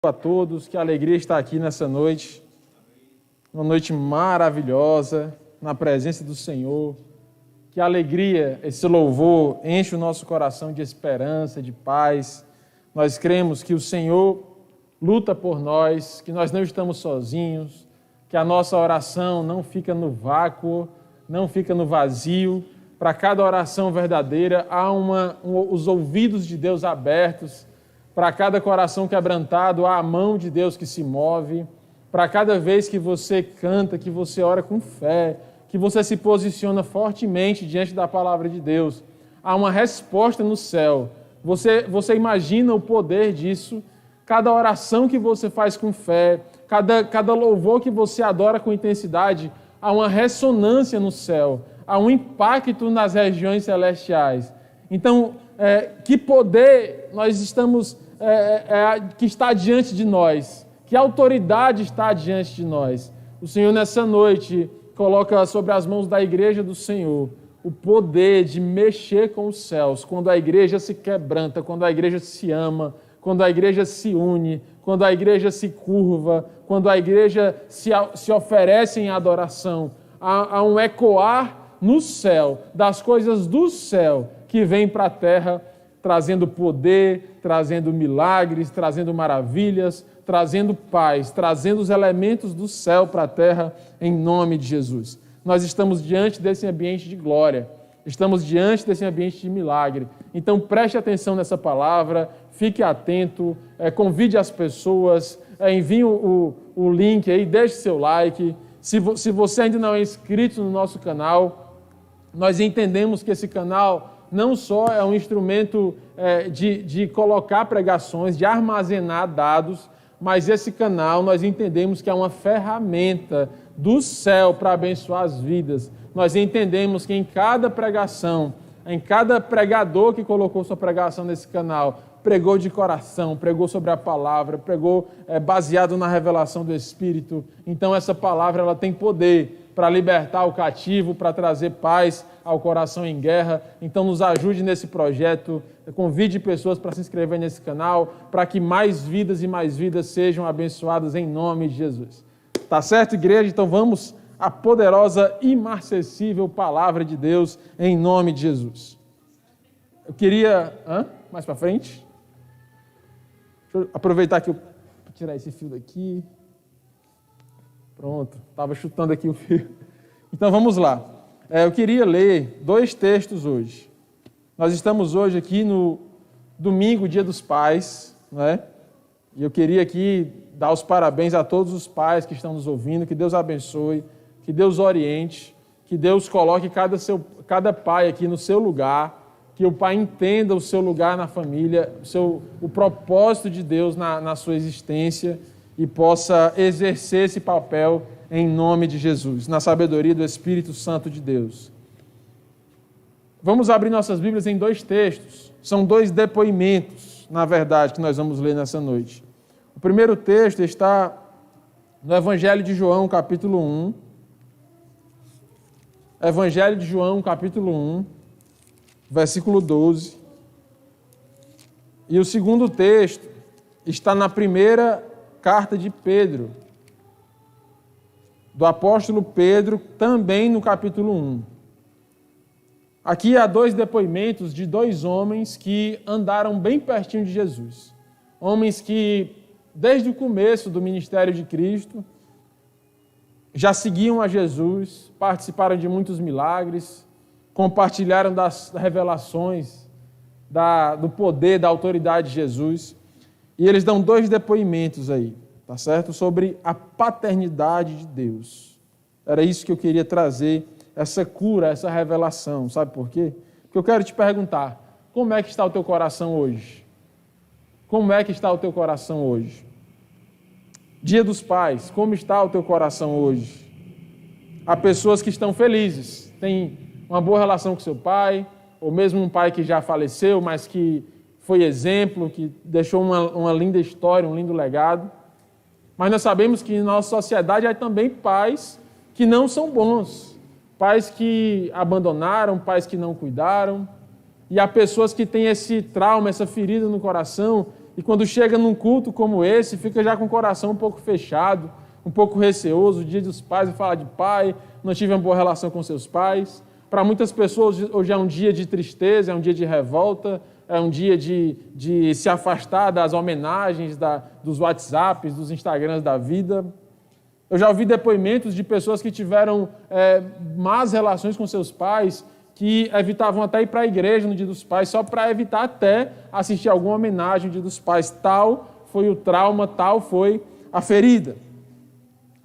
a todos, que alegria estar aqui nessa noite, uma noite maravilhosa, na presença do Senhor. Que alegria, esse louvor enche o nosso coração de esperança, de paz. Nós cremos que o Senhor luta por nós, que nós não estamos sozinhos, que a nossa oração não fica no vácuo, não fica no vazio. Para cada oração verdadeira há os ouvidos de Deus abertos. Para cada coração quebrantado, há a mão de Deus que se move. Para cada vez que você canta, que você ora com fé, que você se posiciona fortemente diante da palavra de Deus, há uma resposta no céu. Você imagina o poder disso? Cada oração que você faz com fé, cada louvor que você adora com intensidade, há uma ressonância no céu, há um impacto nas regiões celestiais. Então, que poder nós estamos... que está diante de nós, que autoridade está diante de nós. O Senhor nessa noite coloca sobre as mãos da igreja do Senhor o poder de mexer com os céus, quando a igreja se quebranta, quando a igreja se ama, quando a igreja se une, quando a igreja se curva, quando a igreja se oferece em adoração. Há um ecoar no céu, das coisas do céu que vem para a terra, trazendo poder, trazendo milagres, trazendo maravilhas, trazendo paz, trazendo os elementos do céu para a terra, em nome de Jesus. Nós estamos diante desse ambiente de glória, estamos diante desse ambiente de milagre. Então preste atenção nessa palavra, fique atento, convide as pessoas, envie o link aí, deixe seu like. Se você ainda não é inscrito no nosso canal, nós entendemos que esse canal não só é um instrumento de colocar pregações, de armazenar dados, mas esse canal nós entendemos que é uma ferramenta do céu para abençoar as vidas. Nós entendemos que em cada pregação, em cada pregador que colocou sua pregação nesse canal, pregou de coração, pregou sobre a palavra, pregou baseado na revelação do Espírito. Então essa palavra ela tem poder para libertar o cativo, para trazer paz ao coração em guerra. Então nos ajude nesse projeto, convide pessoas para se inscrever nesse canal, para que mais vidas e mais vidas sejam abençoadas em nome de Jesus. Tá certo, igreja? Então vamos à poderosa, imarcessível palavra de Deus em nome de Jesus. Eu queria... mais para frente? Deixa eu aproveitar aqui, para tirar esse fio daqui. Pronto, estava chutando aqui o fio. Então vamos lá. Eu queria ler 2 textos hoje. Nós estamos hoje aqui no domingo, Dia dos Pais, né? E eu queria aqui dar os parabéns a todos os pais que estão nos ouvindo, que Deus abençoe, que Deus oriente, que Deus coloque cada pai aqui no seu lugar, que o pai entenda o seu lugar na família, o propósito de Deus na sua existência e possa exercer esse papel em nome de Jesus, na sabedoria do Espírito Santo de Deus. Vamos abrir nossas Bíblias em 2 textos. São 2 depoimentos, na verdade, que nós vamos ler nessa noite. O primeiro texto está no Evangelho de João, capítulo 1. Evangelho de João, capítulo 1, versículo 12. E o segundo texto está na primeira carta de Pedro, do apóstolo Pedro, também no capítulo 1. Aqui há 2 depoimentos de 2 homens que andaram bem pertinho de Jesus. Homens que, desde o começo do ministério de Cristo, já seguiam a Jesus, participaram de muitos milagres, compartilharam das revelações, do poder, da autoridade de Jesus. E eles dão 2 depoimentos aí, tá certo? Sobre a paternidade de Deus. Era isso que eu queria trazer, essa cura, essa revelação. Sabe por quê? Porque eu quero te perguntar, como é que está o teu coração hoje? Como é que está o teu coração hoje? Dia dos Pais, como está o teu coração hoje? Há pessoas que estão felizes, têm uma boa relação com seu pai, ou mesmo um pai que já faleceu, mas que foi exemplo, que deixou uma linda história, um lindo legado. Mas nós sabemos que na nossa sociedade há também pais que não são bons, pais que abandonaram, pais que não cuidaram, e há pessoas que têm esse trauma, essa ferida no coração, e quando chega num culto como esse, fica já com o coração um pouco fechado, um pouco receoso. O dia dos pais, vai falar de pai, não tive uma boa relação com seus pais. Para muitas pessoas, hoje é um dia de tristeza, é um dia de revolta, é um dia de se afastar das homenagens, dos WhatsApps, dos Instagrams da vida. Eu já ouvi depoimentos de pessoas que tiveram más relações com seus pais, que evitavam até ir para a igreja no Dia dos Pais, só para evitar até assistir alguma homenagem no Dia dos Pais. Tal foi o trauma, tal foi a ferida.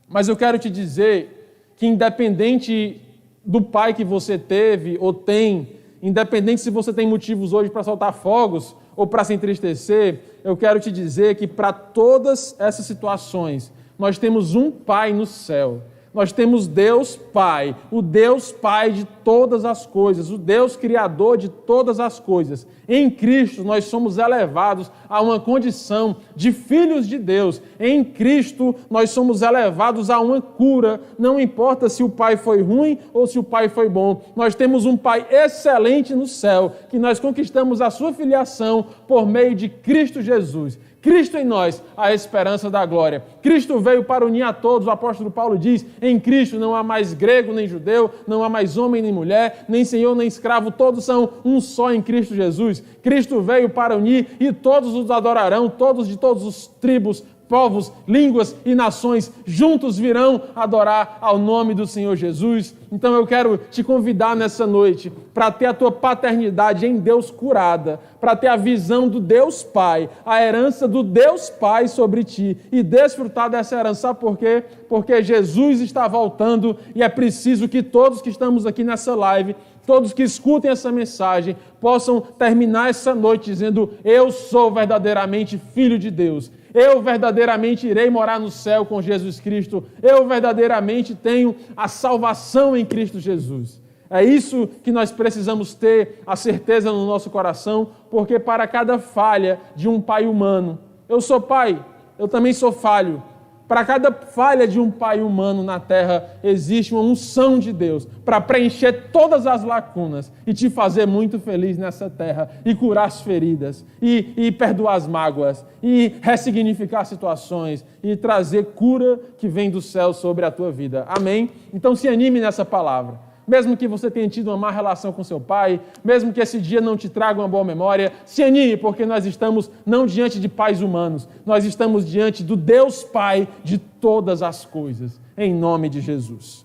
Mas eu quero te dizer que independente do pai que você teve ou tem, independente se você tem motivos hoje para soltar fogos ou para se entristecer, eu quero te dizer que para todas essas situações, nós temos um Pai no céu. Nós temos Deus Pai, o Deus Pai de todas as coisas, o Deus Criador de todas as coisas. Em Cristo nós somos elevados a uma condição de filhos de Deus. Em Cristo nós somos elevados a uma cura, não importa se o pai foi ruim ou se o pai foi bom. Nós temos um Pai excelente no céu, que nós conquistamos a sua filiação por meio de Cristo Jesus. Cristo em nós, a esperança da glória. Cristo veio para unir a todos. O apóstolo Paulo diz, em Cristo não há mais grego nem judeu, não há mais homem nem mulher, nem senhor nem escravo, todos são um só em Cristo Jesus. Cristo veio para unir e todos os adorarão, todos de todos os tribos, povos, línguas e nações juntos virão adorar ao nome do Senhor Jesus. Então eu quero te convidar nessa noite para ter a tua paternidade em Deus curada, para ter a visão do Deus Pai, a herança do Deus Pai sobre ti e desfrutar dessa herança. Sabe por quê? Porque Jesus está voltando e é preciso que todos que estamos aqui nessa live, todos que escutem essa mensagem, possam terminar essa noite dizendo, eu sou verdadeiramente filho de Deus. Eu verdadeiramente irei morar no céu com Jesus Cristo. Eu verdadeiramente tenho a salvação em Cristo Jesus. É isso que nós precisamos ter a certeza no nosso coração, porque para cada falha de um pai humano, eu sou pai, eu também sou falho. Para cada falha de um pai humano na terra, existe uma unção de Deus para preencher todas as lacunas e te fazer muito feliz nessa terra e curar as feridas e perdoar as mágoas e ressignificar situações e trazer cura que vem do céu sobre a tua vida. Amém? Então se anime nessa palavra. Mesmo que você tenha tido uma má relação com seu pai, mesmo que esse dia não te traga uma boa memória, se anime, porque nós estamos não diante de pais humanos, nós estamos diante do Deus Pai de todas as coisas, em nome de Jesus.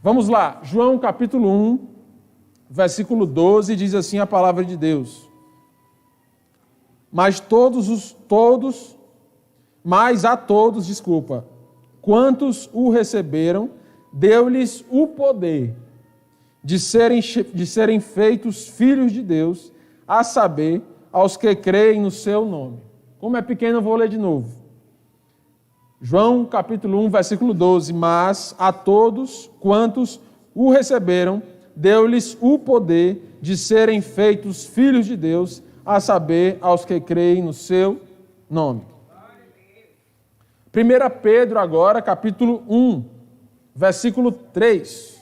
Vamos lá, João capítulo 1, versículo 12, diz assim a palavra de Deus. Mas a todos, quantos o receberam, deu-lhes o poder de serem feitos filhos de Deus, a saber, aos que creem no seu nome. Como é pequeno, eu vou ler de novo. João capítulo 1, versículo 12. Mas a todos quantos o receberam, deu-lhes o poder de serem feitos filhos de Deus, a saber, aos que creem no seu nome. 1 Pedro agora, capítulo 1, versículo 3.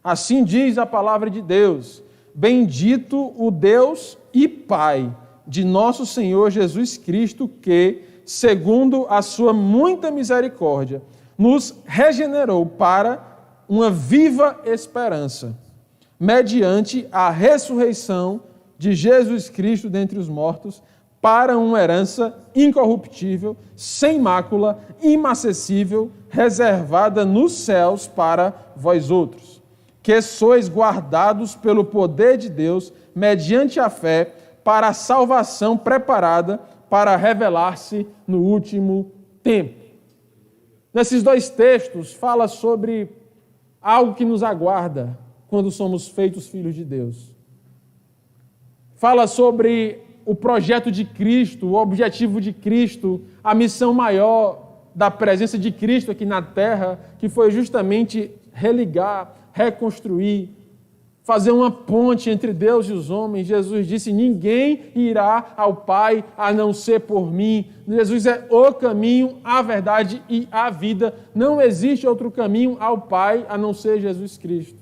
Assim diz a palavra de Deus: bendito o Deus e Pai de nosso Senhor Jesus Cristo, que, segundo a sua muita misericórdia, nos regenerou para uma viva esperança, mediante a ressurreição de Jesus Cristo dentre os mortos, para uma herança incorruptível, sem mácula, inacessível, reservada nos céus para vós outros, que sois guardados pelo poder de Deus, mediante a fé, para a salvação preparada para revelar-se no último tempo. Nesses dois textos, fala sobre algo que nos aguarda quando somos feitos filhos de Deus. Fala sobre o projeto de Cristo, o objetivo de Cristo, a missão maior da presença de Cristo aqui na terra, que foi justamente religar, reconstruir, fazer uma ponte entre Deus e os homens. Jesus disse, ninguém irá ao Pai a não ser por mim. Jesus é o caminho, a verdade e a vida. Não existe outro caminho ao Pai a não ser Jesus Cristo.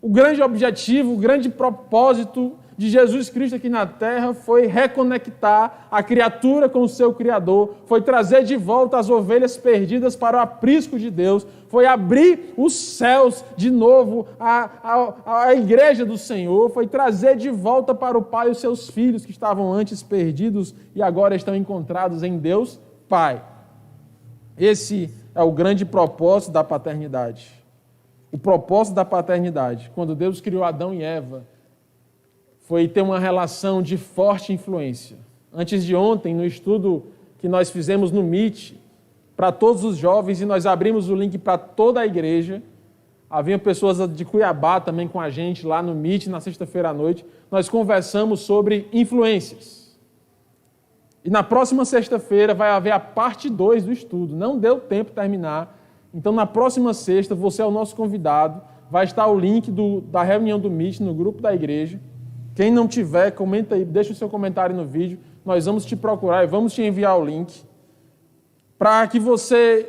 O grande objetivo, o grande propósito de Jesus Cristo aqui na terra foi reconectar a criatura com o seu Criador, foi trazer de volta as ovelhas perdidas para o aprisco de Deus, foi abrir os céus de novo à igreja do Senhor, foi trazer de volta para o Pai os seus filhos que estavam antes perdidos e agora estão encontrados em Deus Pai. Esse é o grande propósito da paternidade. O propósito da paternidade, quando Deus criou Adão e Eva, foi ter uma relação de forte influência. Antes de ontem, no estudo que nós fizemos no Meet, para todos os jovens, e nós abrimos o link para toda a igreja, havia pessoas de Cuiabá também com a gente lá no Meet, na sexta-feira à noite, nós conversamos sobre influências. E na próxima sexta-feira vai haver a parte 2 do estudo, não deu tempo de terminar, então na próxima sexta, você é o nosso convidado, vai estar o link da reunião do Meet no grupo da igreja. Quem não tiver, comenta aí, deixa o seu comentário no vídeo, nós vamos te procurar e vamos te enviar o link, para que você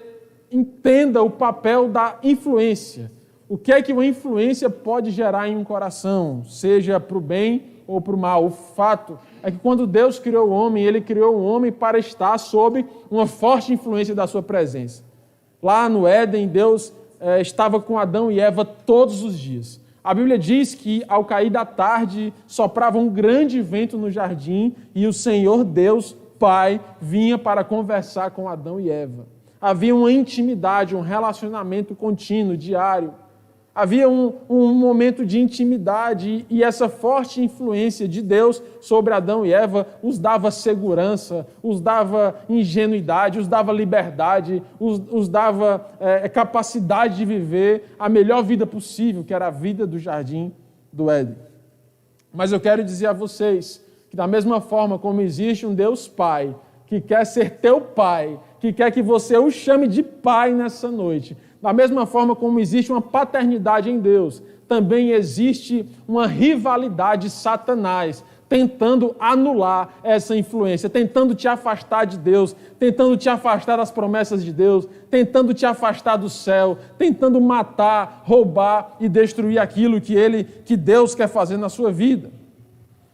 entenda o papel da influência. O que é que uma influência pode gerar em um coração, seja para o bem ou para o mal. O fato é que quando Deus criou o homem, Ele criou o homem para estar sob uma forte influência da sua presença. Lá no Éden, Deus estava com Adão e Eva todos os dias. A Bíblia diz que, ao cair da tarde, soprava um grande vento no jardim e o Senhor Deus, Pai, vinha para conversar com Adão e Eva. Havia uma intimidade, um relacionamento contínuo, diário. Havia um momento de intimidade e essa forte influência de Deus sobre Adão e Eva os dava segurança, os dava ingenuidade, os dava liberdade, os dava capacidade de viver a melhor vida possível, que era a vida do jardim do Éden. Mas eu quero dizer a vocês que da mesma forma como existe um Deus Pai, que quer ser teu Pai, que quer que você o chame de Pai nessa noite, da mesma forma como existe uma paternidade em Deus, também existe uma rivalidade de Satanás, tentando anular essa influência, tentando te afastar de Deus, tentando te afastar das promessas de Deus, tentando te afastar do céu, tentando matar, roubar e destruir aquilo que Deus quer fazer na sua vida.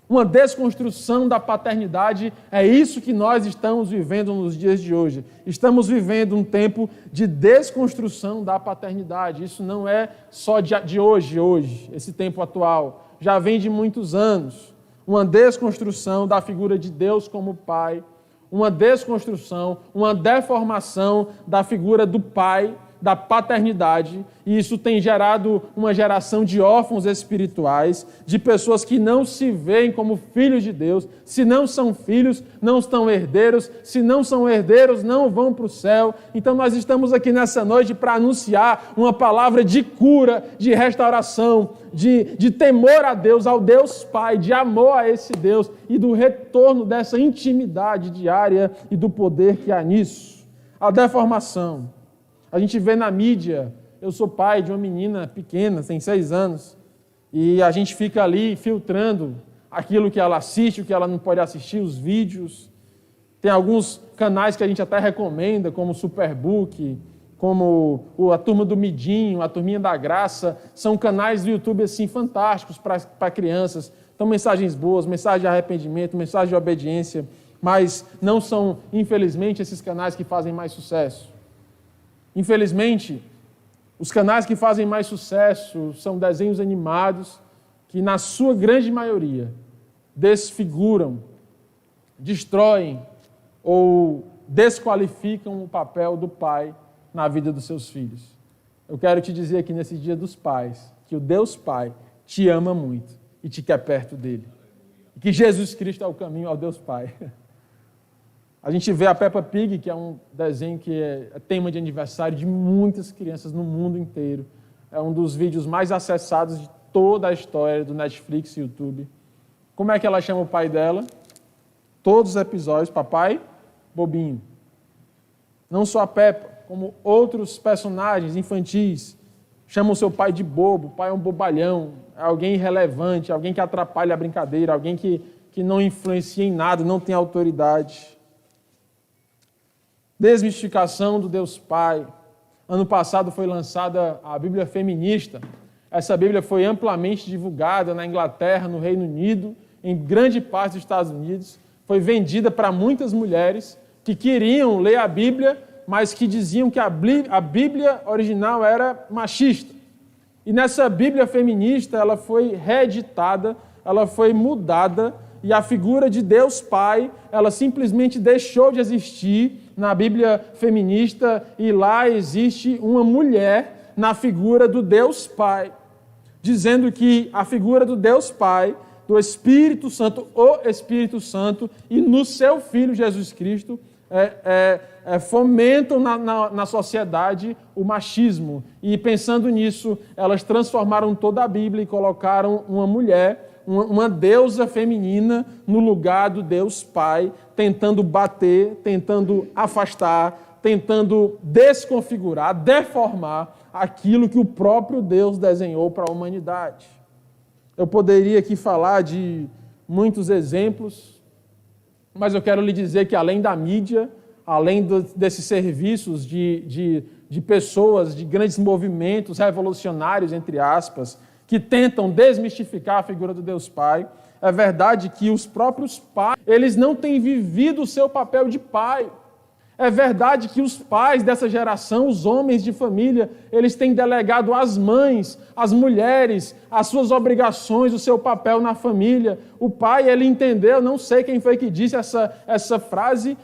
Uma desconstrução da paternidade, é isso que nós estamos vivendo nos dias de hoje. Estamos vivendo um tempo de desconstrução da paternidade. Isso não é só de hoje, esse tempo atual. Já vem de muitos anos. Uma desconstrução da figura de Deus como Pai, uma desconstrução, uma deformação da figura do Pai, da paternidade, e isso tem gerado uma geração de órfãos espirituais, de pessoas que não se veem como filhos de Deus. Se não são filhos, não estão herdeiros. Se não são herdeiros, não vão para o céu. Então nós estamos aqui nessa noite para anunciar uma palavra de cura, de restauração, de temor a Deus, ao Deus Pai, de amor a esse Deus e do retorno dessa intimidade diária e do poder que há nisso. A deformação. A gente vê na mídia, eu sou pai de uma menina pequena, tem 6 anos, e a gente fica ali filtrando aquilo que ela assiste, o que ela não pode assistir, os vídeos. Tem alguns canais que a gente até recomenda, como o Superbook, como a Turma do Midinho, a Turminha da Graça. São canais do YouTube assim, fantásticos para crianças. Então, mensagens boas, mensagem de arrependimento, mensagem de obediência, mas não são, infelizmente, esses canais que fazem mais sucesso. Infelizmente, os canais que fazem mais sucesso são desenhos animados que, na sua grande maioria, desfiguram, destroem ou desqualificam o papel do pai na vida dos seus filhos. Eu quero te dizer aqui nesse Dia dos Pais que o Deus Pai te ama muito e te quer perto dele. E que Jesus Cristo é o caminho ao Deus Pai. A gente vê a Peppa Pig, que é um desenho que é tema de aniversário de muitas crianças no mundo inteiro. É um dos vídeos mais acessados de toda a história do Netflix e YouTube. Como é que ela chama o pai dela? Todos os episódios, papai bobinho. Não só a Peppa, como outros personagens infantis chamam o seu pai de bobo. O pai é um bobalhão, é alguém irrelevante, alguém que atrapalha a brincadeira, alguém que não influencia em nada, não tem autoridade. Desmistificação do Deus Pai. Ano passado foi lançada a Bíblia Feminista. Essa Bíblia foi amplamente divulgada na Inglaterra, no Reino Unido, em grande parte dos Estados Unidos, foi vendida para muitas mulheres que queriam ler a Bíblia, mas que diziam que a Bíblia original era machista. E nessa Bíblia feminista, ela foi reeditada, ela foi mudada, e a figura de Deus Pai, ela simplesmente deixou de existir na Bíblia feminista, e lá existe uma mulher na figura do Deus Pai, dizendo que a figura do Deus Pai, do Espírito Santo, o Espírito Santo, e no seu Filho Jesus Cristo, fomentam na sociedade o machismo. E pensando nisso, elas transformaram toda a Bíblia e colocaram uma mulher, uma deusa feminina, no lugar do Deus Pai, tentando bater, tentando afastar, tentando desconfigurar, deformar aquilo que o próprio Deus desenhou para a humanidade. Eu poderia aqui falar de muitos exemplos, mas eu quero lhe dizer que além da mídia, além desses serviços de pessoas, de grandes movimentos revolucionários, entre aspas, que tentam desmistificar a figura do Deus Pai, é verdade que os próprios pais, eles não têm vivido o seu papel de pai. É verdade que os pais dessa geração, os homens de família, eles têm delegado às mães, às mulheres, as suas obrigações, o seu papel na família. O pai, ele entendeu, não sei quem foi que disse essa frase,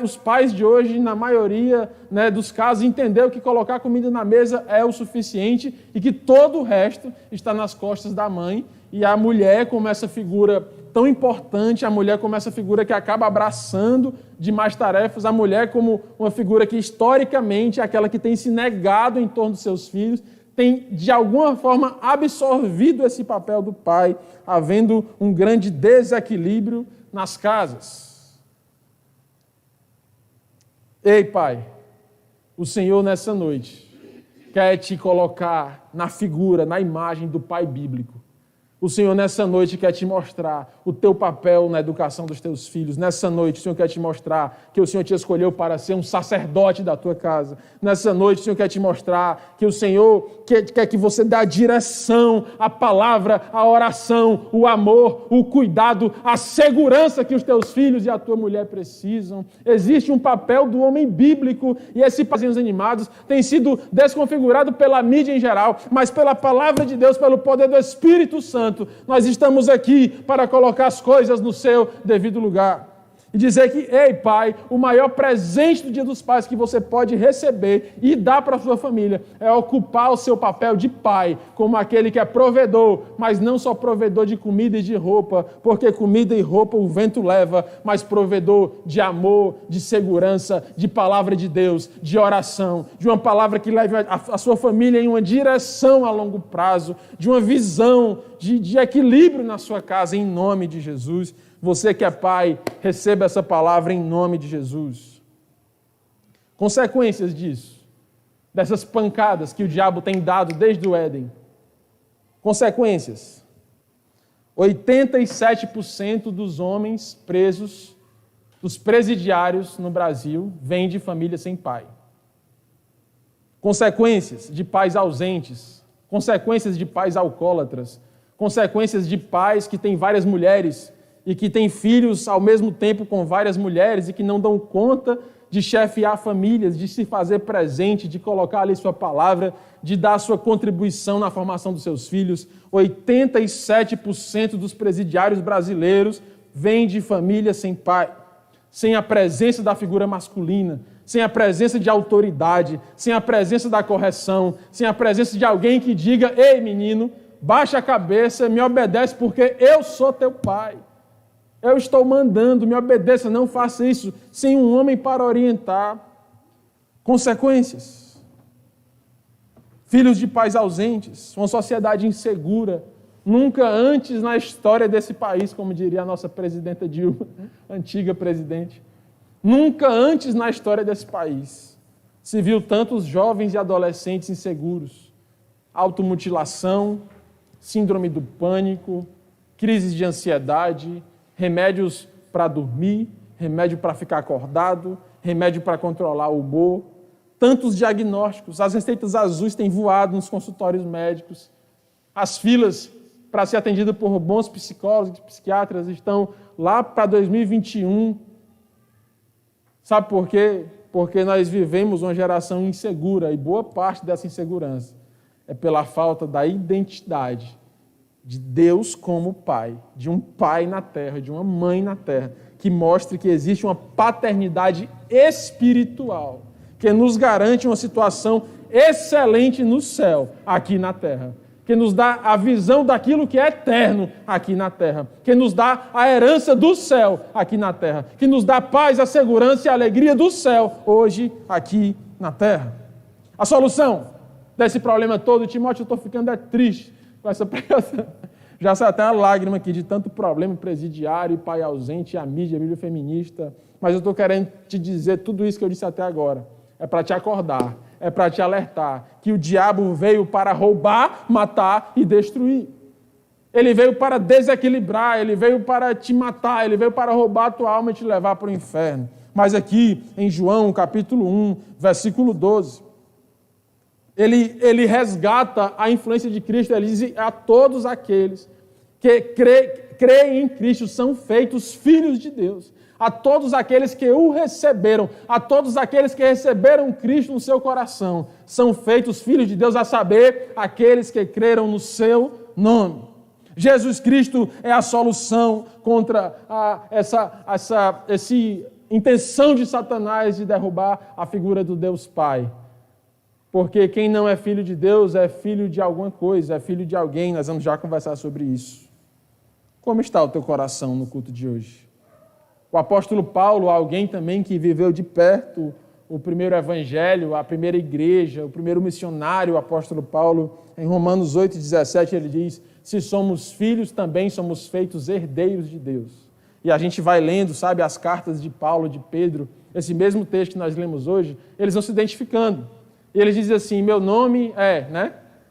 os pais de hoje, na maioria dos casos, entendeu que colocar comida na mesa é o suficiente e que todo o resto está nas costas da mãe. E a mulher, como essa figura tão importante, a mulher como essa figura que acaba abraçando demais tarefas, a mulher como uma figura que historicamente é aquela que tem se negado em torno dos seus filhos, tem de alguma forma absorvido esse papel do pai, havendo um grande desequilíbrio nas casas. Ei, pai, o Senhor nessa noite quer te colocar na figura, na imagem do pai bíblico. O Senhor, nessa noite, quer te mostrar o teu papel na educação dos teus filhos. Nessa noite, o Senhor quer te mostrar que o Senhor te escolheu para ser um sacerdote da tua casa. Nessa noite, o Senhor quer te mostrar que o Senhor quer que você dê a direção, a palavra, a oração, o amor, o cuidado, a segurança que os teus filhos e a tua mulher precisam. Existe um papel do homem bíblico e esse desenhos animados tem sido desconfigurado pela mídia em geral, mas pela palavra de Deus, pelo poder do Espírito Santo, nós estamos aqui para colocar as coisas no seu devido lugar. E dizer que, ei, pai, o maior presente do Dia dos Pais que você pode receber e dar para a sua família é ocupar o seu papel de pai, como aquele que é provedor, mas não só provedor de comida e de roupa, porque comida e roupa o vento leva, mas provedor de amor, de segurança, de palavra de Deus, de oração, de uma palavra que leve a sua família em uma direção a longo prazo, de uma visão de equilíbrio na sua casa, em nome de Jesus. Você que é pai, receba essa palavra em nome de Jesus. Consequências disso, dessas pancadas que o diabo tem dado desde o Éden. Consequências. 87% dos homens presos, dos presidiários no Brasil, vêm de família sem pai. Consequências de pais ausentes. Consequências de pais alcoólatras. Consequências de pais que têm várias mulheres e que têm filhos ao mesmo tempo com várias mulheres e que não dão conta de chefiar famílias, de se fazer presente, de colocar ali sua palavra, de dar sua contribuição na formação dos seus filhos. 87% dos presidiários brasileiros vêm de família sem pai, sem a presença da figura masculina, sem a presença de autoridade, sem a presença da correção, sem a presença de alguém que diga: ei, menino, baixa a cabeça, me obedece porque eu sou teu pai. Eu estou mandando, me obedeça, não faça isso, sem um homem para orientar. Consequências. Filhos de pais ausentes, uma sociedade insegura. Nunca antes na história desse país, como diria a nossa presidenta Dilma, antiga presidente, nunca antes na história desse país se viu tantos jovens e adolescentes inseguros. Automutilação, síndrome do pânico, crises de ansiedade, remédios para dormir, remédio para ficar acordado, remédio para controlar o humor, tantos diagnósticos, as receitas azuis têm voado nos consultórios médicos, as filas para ser atendido por bons psicólogos e psiquiatras estão lá para 2021. Sabe por quê? Porque nós vivemos uma geração insegura e boa parte dessa insegurança é pela falta da identidade de Deus como Pai, de um pai na terra, de uma mãe na terra, que mostre que existe uma paternidade espiritual, que nos garante uma situação excelente no céu, aqui na terra, que nos dá a visão daquilo que é eterno aqui na terra, que nos dá a herança do céu aqui na terra, que nos dá a paz, a segurança e a alegria do céu hoje aqui na terra. A solução desse problema todo, Timóteo, eu estou ficando triste com essa pregação. Já sai até uma lágrima aqui de tanto problema presidiário, pai ausente, a Bíblia feminista, mas eu estou querendo te dizer tudo isso que eu disse até agora. É para te acordar, é para te alertar que o diabo veio para roubar, matar e destruir. Ele veio para desequilibrar, ele veio para te matar, ele veio para roubar a tua alma e te levar para o inferno. Mas aqui, em João, capítulo 1, versículo 12, ele resgata a influência de Cristo, ele diz a todos aqueles que creem em Cristo são feitos filhos de Deus. A todos aqueles que o receberam, a todos aqueles que receberam Cristo no seu coração, são feitos filhos de Deus, a saber, aqueles que creram no seu nome. Jesus Cristo é a solução contra essa intenção de Satanás de derrubar a figura do Deus Pai. Porque quem não é filho de Deus é filho de alguma coisa, é filho de alguém. Nós vamos já conversar sobre isso. Como está o teu coração no culto de hoje? O apóstolo Paulo, alguém também que viveu de perto o primeiro evangelho, a primeira igreja, o primeiro missionário, o apóstolo Paulo, em Romanos 8,17, ele diz: se somos filhos, também somos feitos herdeiros de Deus. E a gente vai lendo, sabe, as cartas de Paulo, de Pedro, esse mesmo texto que nós lemos hoje, eles vão se identificando. E eles dizem assim: meu nome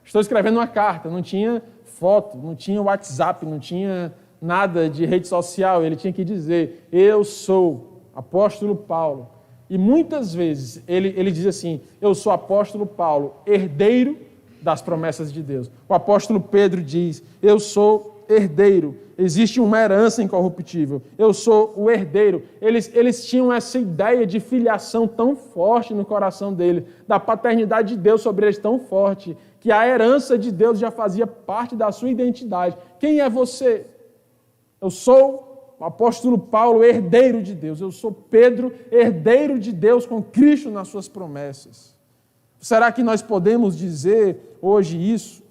estou escrevendo uma carta, não tinha foto, não tinha WhatsApp, não tinha nada de rede social, ele tinha que dizer: eu sou apóstolo Paulo. E muitas vezes ele diz assim: eu sou apóstolo Paulo, herdeiro das promessas de Deus. O apóstolo Pedro diz: eu sou herdeiro, existe uma herança incorruptível, eu sou o herdeiro. Eles tinham essa ideia de filiação tão forte no coração dele, da paternidade de Deus sobre eles tão forte, que a herança de Deus já fazia parte da sua identidade. Quem é você? Eu sou o apóstolo Paulo, herdeiro de Deus. Eu sou Pedro, herdeiro de Deus com Cristo nas suas promessas. Será que nós podemos dizer hoje isso?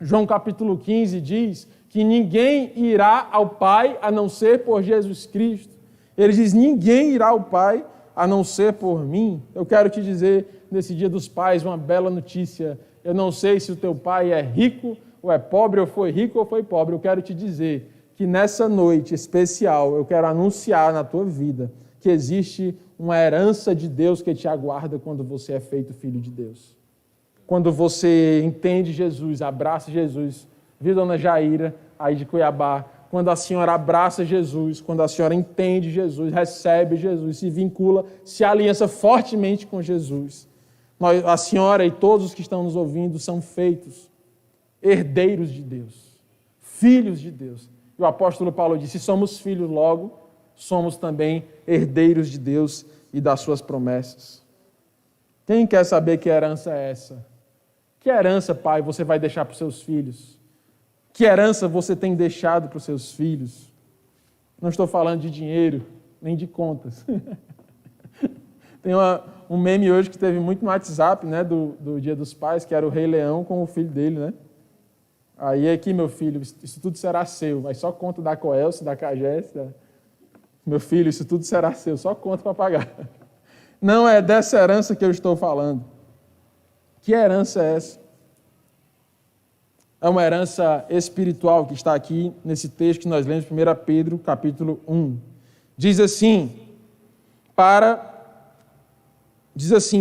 João capítulo 15 diz que ninguém irá ao Pai a não ser por Jesus Cristo. Ele diz: ninguém irá ao Pai a não ser por mim. Eu quero te dizer, nesse Dia dos Pais, uma bela notícia. Eu não sei se o teu pai é rico ou é pobre, ou foi rico ou foi pobre. Eu quero te dizer que nessa noite especial eu quero anunciar na tua vida que existe uma herança de Deus que te aguarda quando você é feito filho de Deus. Quando você entende Jesus, abraça Jesus, viu, dona Jaira, aí de Cuiabá, quando a senhora abraça Jesus, quando a senhora entende Jesus, recebe Jesus, se vincula, se aliança fortemente com Jesus, a senhora e todos os que estão nos ouvindo são feitos herdeiros de Deus, filhos de Deus. E o apóstolo Paulo disse: se somos filhos, logo somos também herdeiros de Deus e das suas promessas. Quem quer saber que herança é essa? Que herança, pai, você vai deixar para os seus filhos? Que herança você tem deixado para os seus filhos? Não estou falando de dinheiro, nem de contas. Tem um meme hoje que teve muito no WhatsApp, né, do Dia dos Pais, que era o Rei Leão com o filho dele, né? Aí aqui, meu filho, isso tudo será seu, mas só conta da Coelce, da Cagés, meu filho, isso tudo será seu, só conta para pagar. Não é dessa herança que eu estou falando. Que herança é essa? É uma herança espiritual que está aqui nesse texto que nós lemos, 1 Pedro, capítulo 1. Diz assim: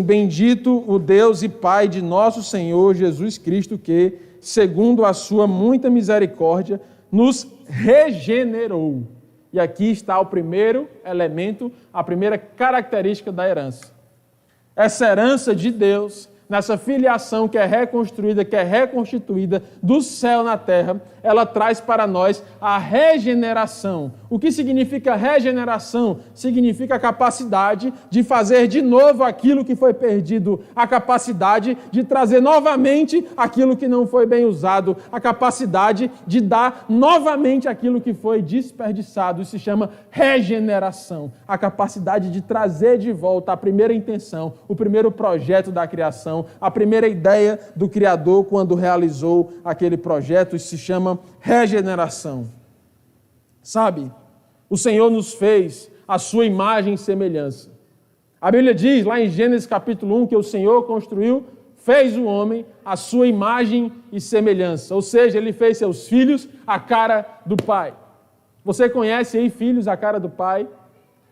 bendito o Deus e Pai de nosso Senhor Jesus Cristo, que, segundo a sua muita misericórdia, nos regenerou. E aqui está o primeiro elemento, a primeira característica da herança. Essa herança de Deus nessa filiação que é reconstruída, que é reconstituída do céu na terra, ela traz para nós a regeneração. O que significa regeneração? Significa a capacidade de fazer de novo aquilo que foi perdido, a capacidade de trazer novamente aquilo que não foi bem usado, a capacidade de dar novamente aquilo que foi desperdiçado. Isso se chama regeneração. A capacidade de trazer de volta a primeira intenção, o primeiro projeto da criação, a primeira ideia do Criador quando realizou aquele projeto. Isso se chama regeneração. Sabe, o Senhor nos fez a sua imagem e semelhança. A Bíblia diz lá em Gênesis capítulo 1 que o Senhor construiu, fez o homem a sua imagem e semelhança. Ou seja, ele fez seus filhos a cara do Pai. Você conhece aí filhos a cara do Pai?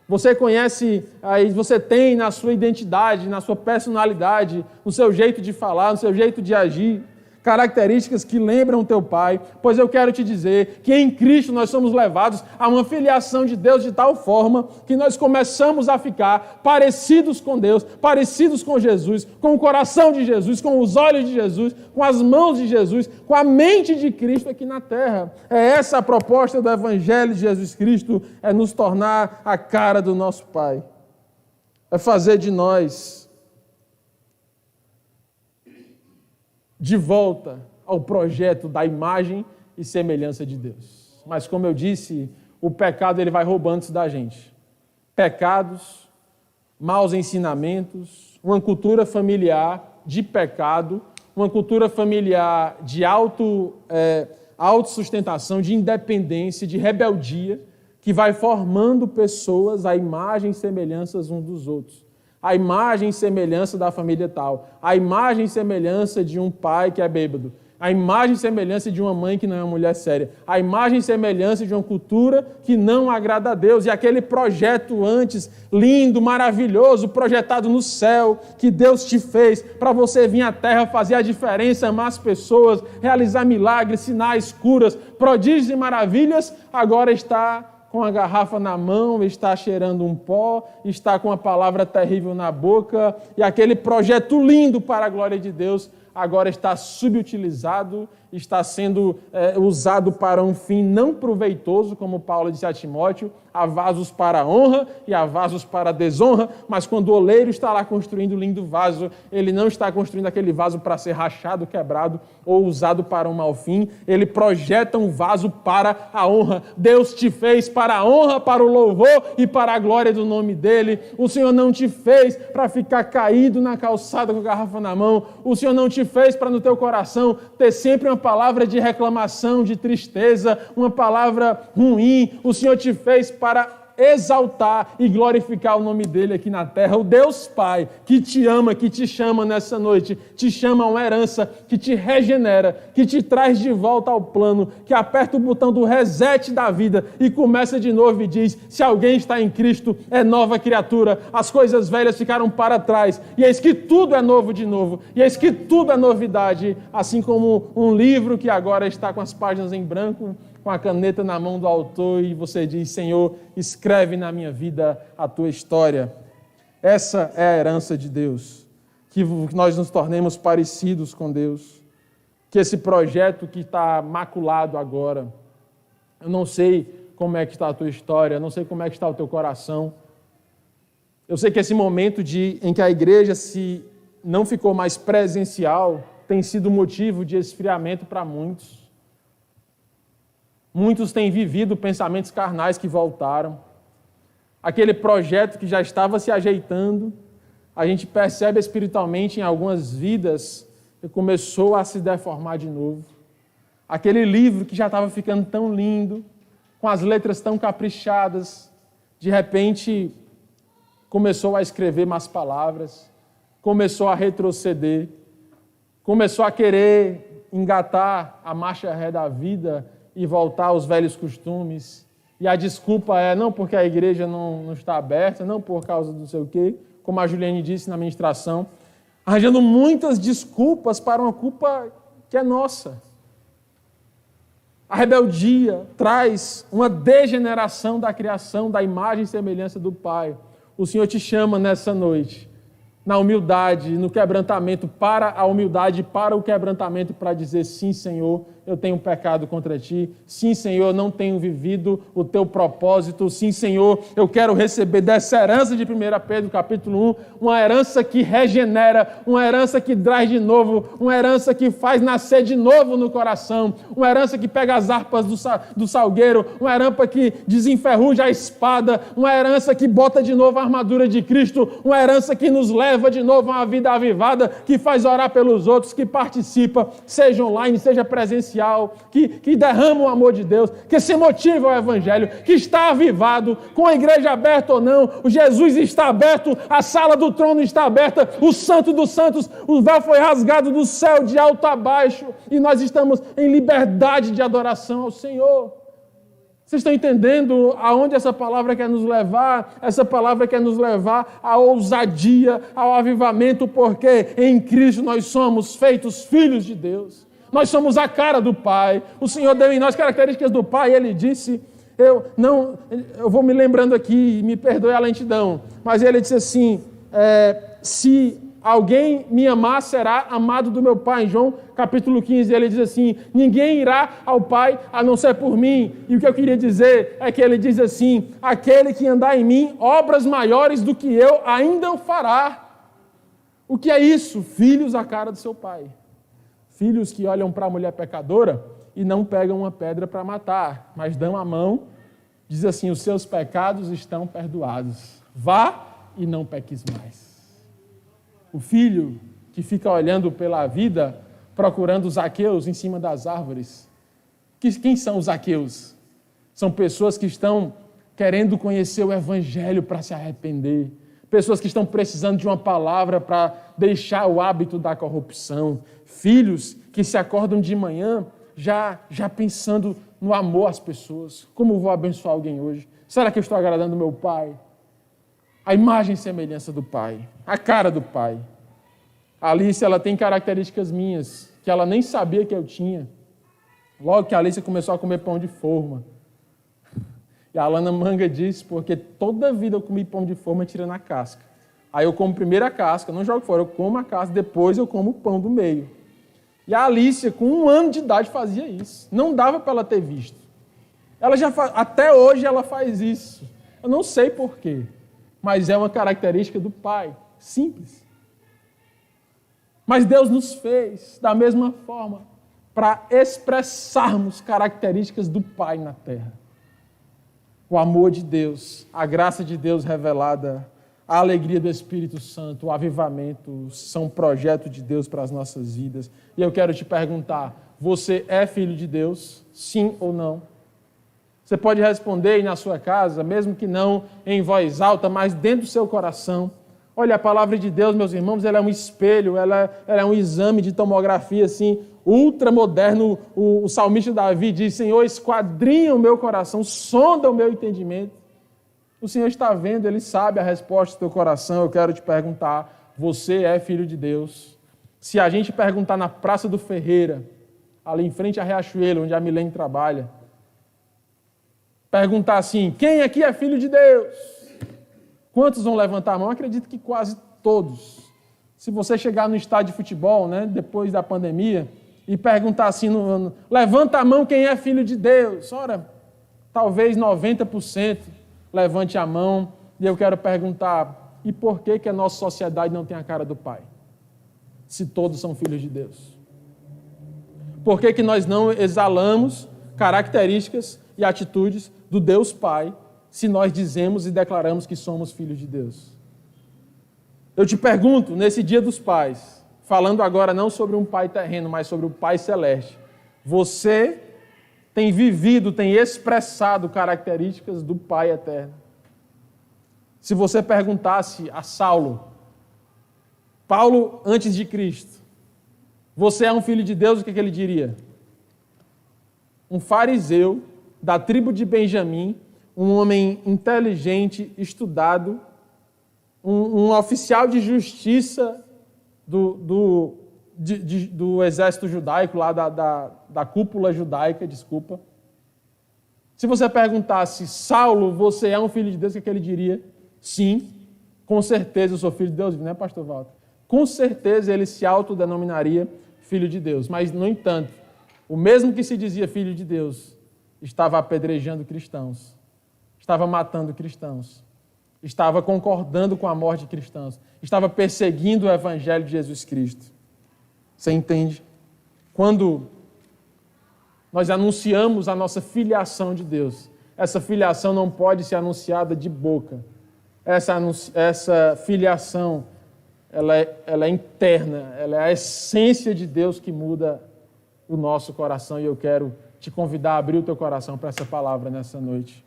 Você conhece, aí você tem na sua identidade, na sua personalidade, no seu jeito de falar, no seu jeito de agir, características que lembram o teu Pai. Pois eu quero te dizer que em Cristo nós somos levados a uma filiação de Deus de tal forma que nós começamos a ficar parecidos com Deus, parecidos com Jesus, com o coração de Jesus, com os olhos de Jesus, com as mãos de Jesus, com a mente de Cristo aqui na terra. É essa a proposta do Evangelho de Jesus Cristo, é nos tornar a cara do nosso Pai. É fazer de nós de volta ao projeto da imagem e semelhança de Deus. Mas como eu disse, o pecado ele vai roubando isso da gente. Pecados, maus ensinamentos, uma cultura familiar de pecado, uma cultura familiar de autossustentação, de independência, de rebeldia, que vai formando pessoas à imagem e semelhanças uns dos outros. A imagem e semelhança da família tal, a imagem e semelhança de um pai que é bêbado, a imagem e semelhança de uma mãe que não é uma mulher séria, a imagem e semelhança de uma cultura que não agrada a Deus, e aquele projeto antes, lindo, maravilhoso, projetado no céu, que Deus te fez para você vir à terra fazer a diferença, amar as pessoas, realizar milagres, sinais, curas, prodígios e maravilhas, agora está com a garrafa na mão, está cheirando um pó, está com a palavra terrível na boca, e aquele projeto lindo para a glória de Deus agora está subutilizado, está sendo usado para um fim não proveitoso, como Paulo disse a Timóteo, há vasos para a honra e há vasos para a desonra, mas quando o oleiro está lá construindo um lindo vaso, ele não está construindo aquele vaso para ser rachado, quebrado ou usado para um mau fim, ele projeta um vaso para a honra. Deus te fez para a honra, para o louvor e para a glória do nome dele. O Senhor não te fez para ficar caído na calçada com a garrafa na mão. O Senhor não te fez para no teu coração ter sempre uma palavra de reclamação, de tristeza, uma palavra ruim. O Senhor te fez para exaltar e glorificar o nome dele aqui na terra. O Deus Pai que te ama, que te chama nessa noite, te chama a uma herança que te regenera, que te traz de volta ao plano, que aperta o botão do reset da vida e começa de novo e diz: se alguém está em Cristo, é nova criatura, as coisas velhas ficaram para trás, e eis que tudo é novo de novo, e eis que tudo é novidade, assim como um livro que agora está com as páginas em branco, com a caneta na mão do autor, e você diz: Senhor, escreve na minha vida a tua história. Essa é a herança de Deus, que nós nos tornemos parecidos com Deus, que esse projeto que está maculado agora, eu não sei como é que está a tua história, eu não sei como é que está o teu coração, eu sei que esse momento em que a igreja não ficou mais presencial, tem sido motivo de esfriamento para muitos. Muitos têm vivido pensamentos carnais que voltaram. Aquele projeto que já estava se ajeitando, a gente percebe espiritualmente em algumas vidas que começou a se deformar de novo. Aquele livro que já estava ficando tão lindo, com as letras tão caprichadas, de repente começou a escrever más palavras, começou a retroceder, começou a querer engatar a marcha ré da vida e voltar aos velhos costumes. E a desculpa é não porque a igreja não está aberta, não por causa do sei o quê, como a Juliane disse na ministração, arranjando muitas desculpas para uma culpa que é nossa. A rebeldia traz uma degeneração da criação, da imagem e semelhança do Pai. O Senhor te chama nessa noite na humildade, no quebrantamento, para a humildade, para o quebrantamento, para dizer: sim, Senhor, eu tenho pecado contra ti. Sim, Senhor, eu não tenho vivido o teu propósito. Sim, Senhor, eu quero receber dessa herança de 1 Pedro, capítulo 1, uma herança que regenera, uma herança que traz de novo, uma herança que faz nascer de novo no coração, uma herança que pega as harpas do salgueiro, uma herança que desenferruja a espada, uma herança que bota de novo a armadura de Cristo, uma herança que nos leva de novo a uma vida avivada, que faz orar pelos outros, que participa, seja online, seja presencial, que derrama o amor de Deus, que se motiva ao Evangelho, que está avivado, com a igreja aberta ou não, o Jesus está aberto, a sala do trono está aberta, o Santo dos Santos, o véu foi rasgado do céu de alto a baixo, e nós estamos em liberdade de adoração ao Senhor. Vocês estão entendendo aonde essa palavra quer nos levar? Essa palavra quer nos levar à ousadia, ao avivamento, porque em Cristo nós somos feitos filhos de Deus. Nós somos a cara do Pai. O Senhor deu em nós características do Pai. Ele disse, eu vou me lembrando aqui, me perdoe a lentidão, mas ele disse assim, se alguém me amar, será amado do meu Pai. Em João capítulo 15, ele diz assim, ninguém irá ao Pai a não ser por mim. E o que eu queria dizer é que ele diz assim, aquele que andar em mim, obras maiores do que eu ainda o fará. O que é isso? Filhos à cara do seu Pai. Filhos que olham para a mulher pecadora e não pegam uma pedra para matar, mas dão a mão, diz assim, os seus pecados estão perdoados. Vá e não peques mais. O filho que fica olhando pela vida, procurando os Zaqueus em cima das árvores. Quem são os Zaqueus? São pessoas que estão querendo conhecer o Evangelho para se arrepender. Pessoas que estão precisando de uma palavra para deixar o hábito da corrupção. Filhos que se acordam de manhã já pensando no amor às pessoas. Como vou abençoar alguém hoje? Será que eu estou agradando meu Pai? A imagem e semelhança do Pai. A cara do Pai. A Alice, ela tem características minhas que ela nem sabia que eu tinha. Logo que a Alice começou a comer pão de forma. E a Alana Manga disse, porque toda vida eu comi pão de forma tirando a casca. Aí eu como primeiro a casca, não jogo fora, eu como a casca, depois eu como o pão do meio. E a Alice, com 1 ano de idade, fazia isso. Não dava para ela ter visto. Até hoje ela faz isso. Eu não sei porquê, mas é uma característica do Pai, simples. Mas Deus nos fez da mesma forma para expressarmos características do Pai na terra. O amor de Deus, a graça de Deus revelada, a alegria do Espírito Santo, o avivamento, são um projeto de Deus para as nossas vidas. E eu quero te perguntar, você é filho de Deus? Sim ou não? Você pode responder aí na sua casa, mesmo que não em voz alta, mas dentro do seu coração. Olha, a palavra de Deus, meus irmãos, ela é um espelho, ela é um exame de tomografia, assim, ultramoderno. O salmista Davi diz, Senhor, esquadrinha o meu coração, sonda o meu entendimento. O Senhor está vendo, Ele sabe a resposta do teu coração. Eu quero te perguntar, você é filho de Deus? Se a gente perguntar na Praça do Ferreira, ali em frente à Riachuelo, onde a Milene trabalha, perguntar assim, quem aqui é filho de Deus? Quantos vão levantar a mão? Eu acredito que quase todos. Se você chegar no estádio de futebol, né, depois da pandemia, e perguntar assim, levanta a mão quem é filho de Deus. Ora, talvez 90% levante a mão. E eu quero perguntar, e por que a nossa sociedade não tem a cara do Pai? Se todos são filhos de Deus. Por que nós não exalamos características e atitudes do Deus Pai, se nós dizemos e declaramos que somos filhos de Deus? Eu te pergunto, nesse Dia dos Pais, falando agora não sobre um pai terreno, mas sobre o Pai celeste, você tem vivido, tem expressado características do Pai eterno? Se você perguntasse a Paulo antes de Cristo, você é um filho de Deus, o que ele diria? Um fariseu da tribo de Benjamim, um homem inteligente, estudado, um oficial de justiça do exército judaico, lá da cúpula judaica, desculpa. Se você perguntasse, Saulo, você é um filho de Deus, o que ele diria? Sim, com certeza eu sou filho de Deus, não é, pastor Walter? Com certeza ele se autodenominaria filho de Deus. Mas, no entanto, o mesmo que se dizia filho de Deus, estava apedrejando cristãos, estava matando cristãos, estava concordando com a morte de cristãos, estava perseguindo o evangelho de Jesus Cristo. Você entende? Quando nós anunciamos a nossa filiação de Deus, essa filiação não pode ser anunciada de boca. Essa filiação, ela é interna, ela é a essência de Deus que muda o nosso coração, e eu quero te convidar a abrir o teu coração para essa palavra nessa noite.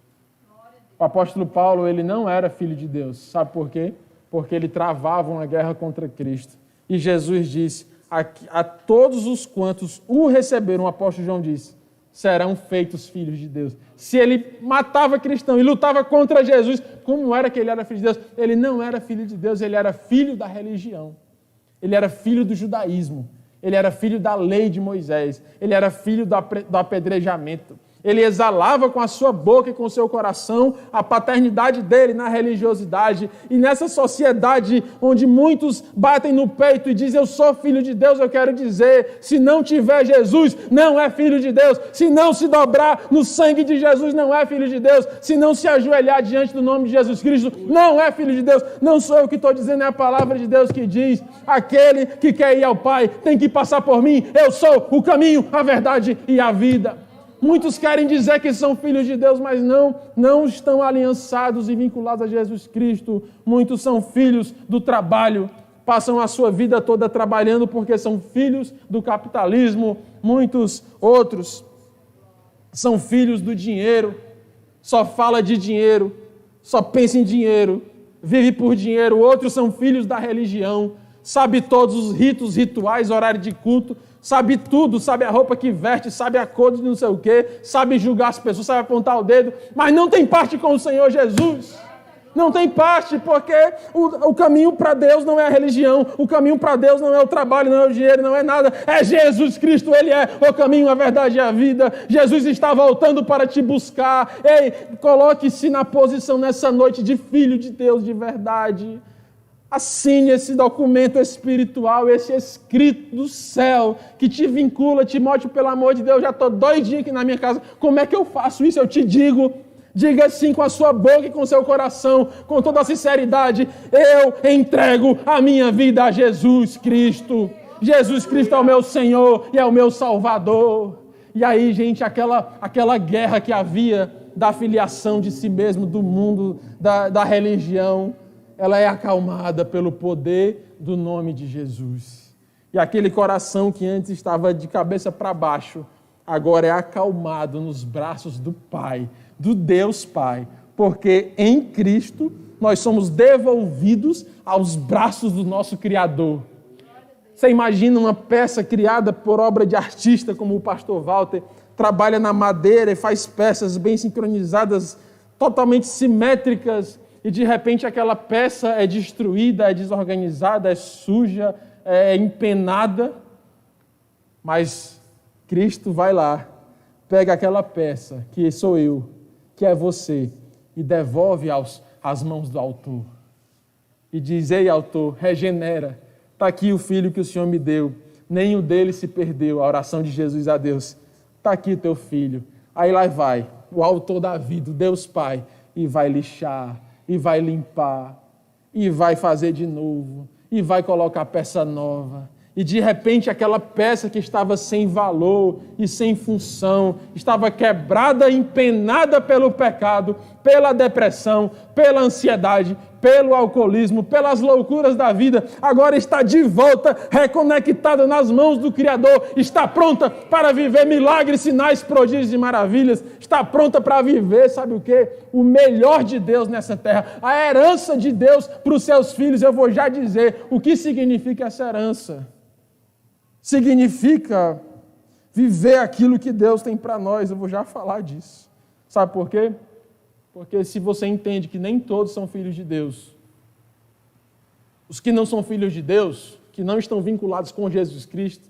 O apóstolo Paulo, ele não era filho de Deus. Sabe por quê? Porque ele travava uma guerra contra Cristo. E Jesus disse, a todos os quantos o receberam, o apóstolo João disse, serão feitos filhos de Deus. Se ele matava cristão e lutava contra Jesus, como era que ele era filho de Deus? Ele não era filho de Deus, ele era filho da religião. Ele era filho do judaísmo. Ele era filho da lei de Moisés. Ele era filho do apedrejamento. Ele exalava com a sua boca e com o seu coração a paternidade dele na religiosidade. E nessa sociedade onde muitos batem no peito e dizem, eu sou filho de Deus, eu quero dizer, se não tiver Jesus, não é filho de Deus. Se não se dobrar no sangue de Jesus, não é filho de Deus. Se não se ajoelhar diante do nome de Jesus Cristo, não é filho de Deus. Não sou eu que estou dizendo, é a palavra de Deus que diz, aquele que quer ir ao Pai tem que passar por mim. Eu sou o caminho, a verdade e a vida. Muitos querem dizer que são filhos de Deus, mas não estão aliançados e vinculados a Jesus Cristo. Muitos são filhos do trabalho, passam a sua vida toda trabalhando porque são filhos do capitalismo. Muitos outros são filhos do dinheiro, só fala de dinheiro, só pensa em dinheiro, vive por dinheiro. Outros são filhos da religião, sabe todos os ritos, rituais, horário de culto, sabe tudo, sabe a roupa que veste, sabe a cor de não sei o quê, sabe julgar as pessoas, sabe apontar o dedo, mas não tem parte com o Senhor Jesus. Não tem parte, porque o caminho para Deus não é a religião, o caminho para Deus não é o trabalho, não é o dinheiro, não é nada, é Jesus Cristo, Ele é o caminho, a verdade e a vida. Jesus está voltando para te buscar. Ei, coloque-se na posição nessa noite de filho de Deus de verdade. Assine esse documento espiritual, esse escrito do céu, que te vincula, Timóteo, pelo amor de Deus, já estou doidinho aqui na minha casa. Como é que eu faço isso? Eu te digo, diga sim com a sua boca e com o seu coração, com toda a sinceridade, eu entrego a minha vida a Jesus Cristo. Jesus Cristo é o meu Senhor e é o meu Salvador. E aí, gente, aquela guerra que havia da filiação de si mesmo, do mundo, da religião, ela é acalmada pelo poder do nome de Jesus. E aquele coração que antes estava de cabeça para baixo, agora é acalmado nos braços do Pai, do Deus Pai, porque em Cristo nós somos devolvidos aos braços do nosso Criador. Você imagina uma peça criada por obra de artista como o pastor Walter, trabalha na madeira e faz peças bem sincronizadas, totalmente simétricas, e de repente aquela peça é destruída, é desorganizada, é suja, é empenada. Mas Cristo vai lá, pega aquela peça, que sou eu, que é você, e devolve às mãos do autor. E diz, ei autor, regenera, está aqui o filho que o Senhor me deu, nenhum dele se perdeu, a oração de Jesus a Deus. Está aqui o teu filho. Aí lá vai, o autor da vida, o Deus Pai, e vai lixar, e vai limpar, e vai fazer de novo, e vai colocar peça nova. E de repente aquela peça que estava sem valor e sem função, estava quebrada, empenada pelo pecado, pela depressão, pela ansiedade, pelo alcoolismo, pelas loucuras da vida, agora está de volta, reconectada nas mãos do Criador, está pronta para viver milagres, sinais, prodígios e maravilhas, está pronta para viver, sabe o quê? O melhor de Deus nessa terra, a herança de Deus para os seus filhos. Eu vou já dizer o que significa essa herança. Significa viver aquilo que Deus tem para nós. Eu vou já falar disso. Sabe por quê? Porque se você entende que nem todos são filhos de Deus, os que não são filhos de Deus, que não estão vinculados com Jesus Cristo,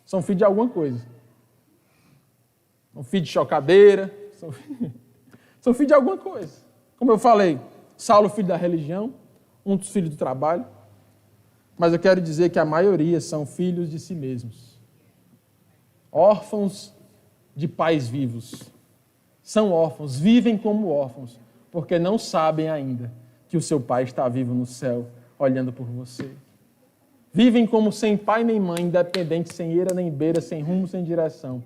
são filhos de alguma coisa. São filhos de chocadeira, são filhos de alguma coisa. Como eu falei, Saulo, filho da religião, Muitos filhos do trabalho. Mas eu quero dizer que a maioria são filhos de si mesmos. Órfãos de pais vivos. São órfãos, vivem como órfãos, porque não sabem ainda que o seu pai está vivo no céu, olhando por você. Vivem como sem pai nem mãe, independentes, sem eira nem beira, sem rumo, sem direção.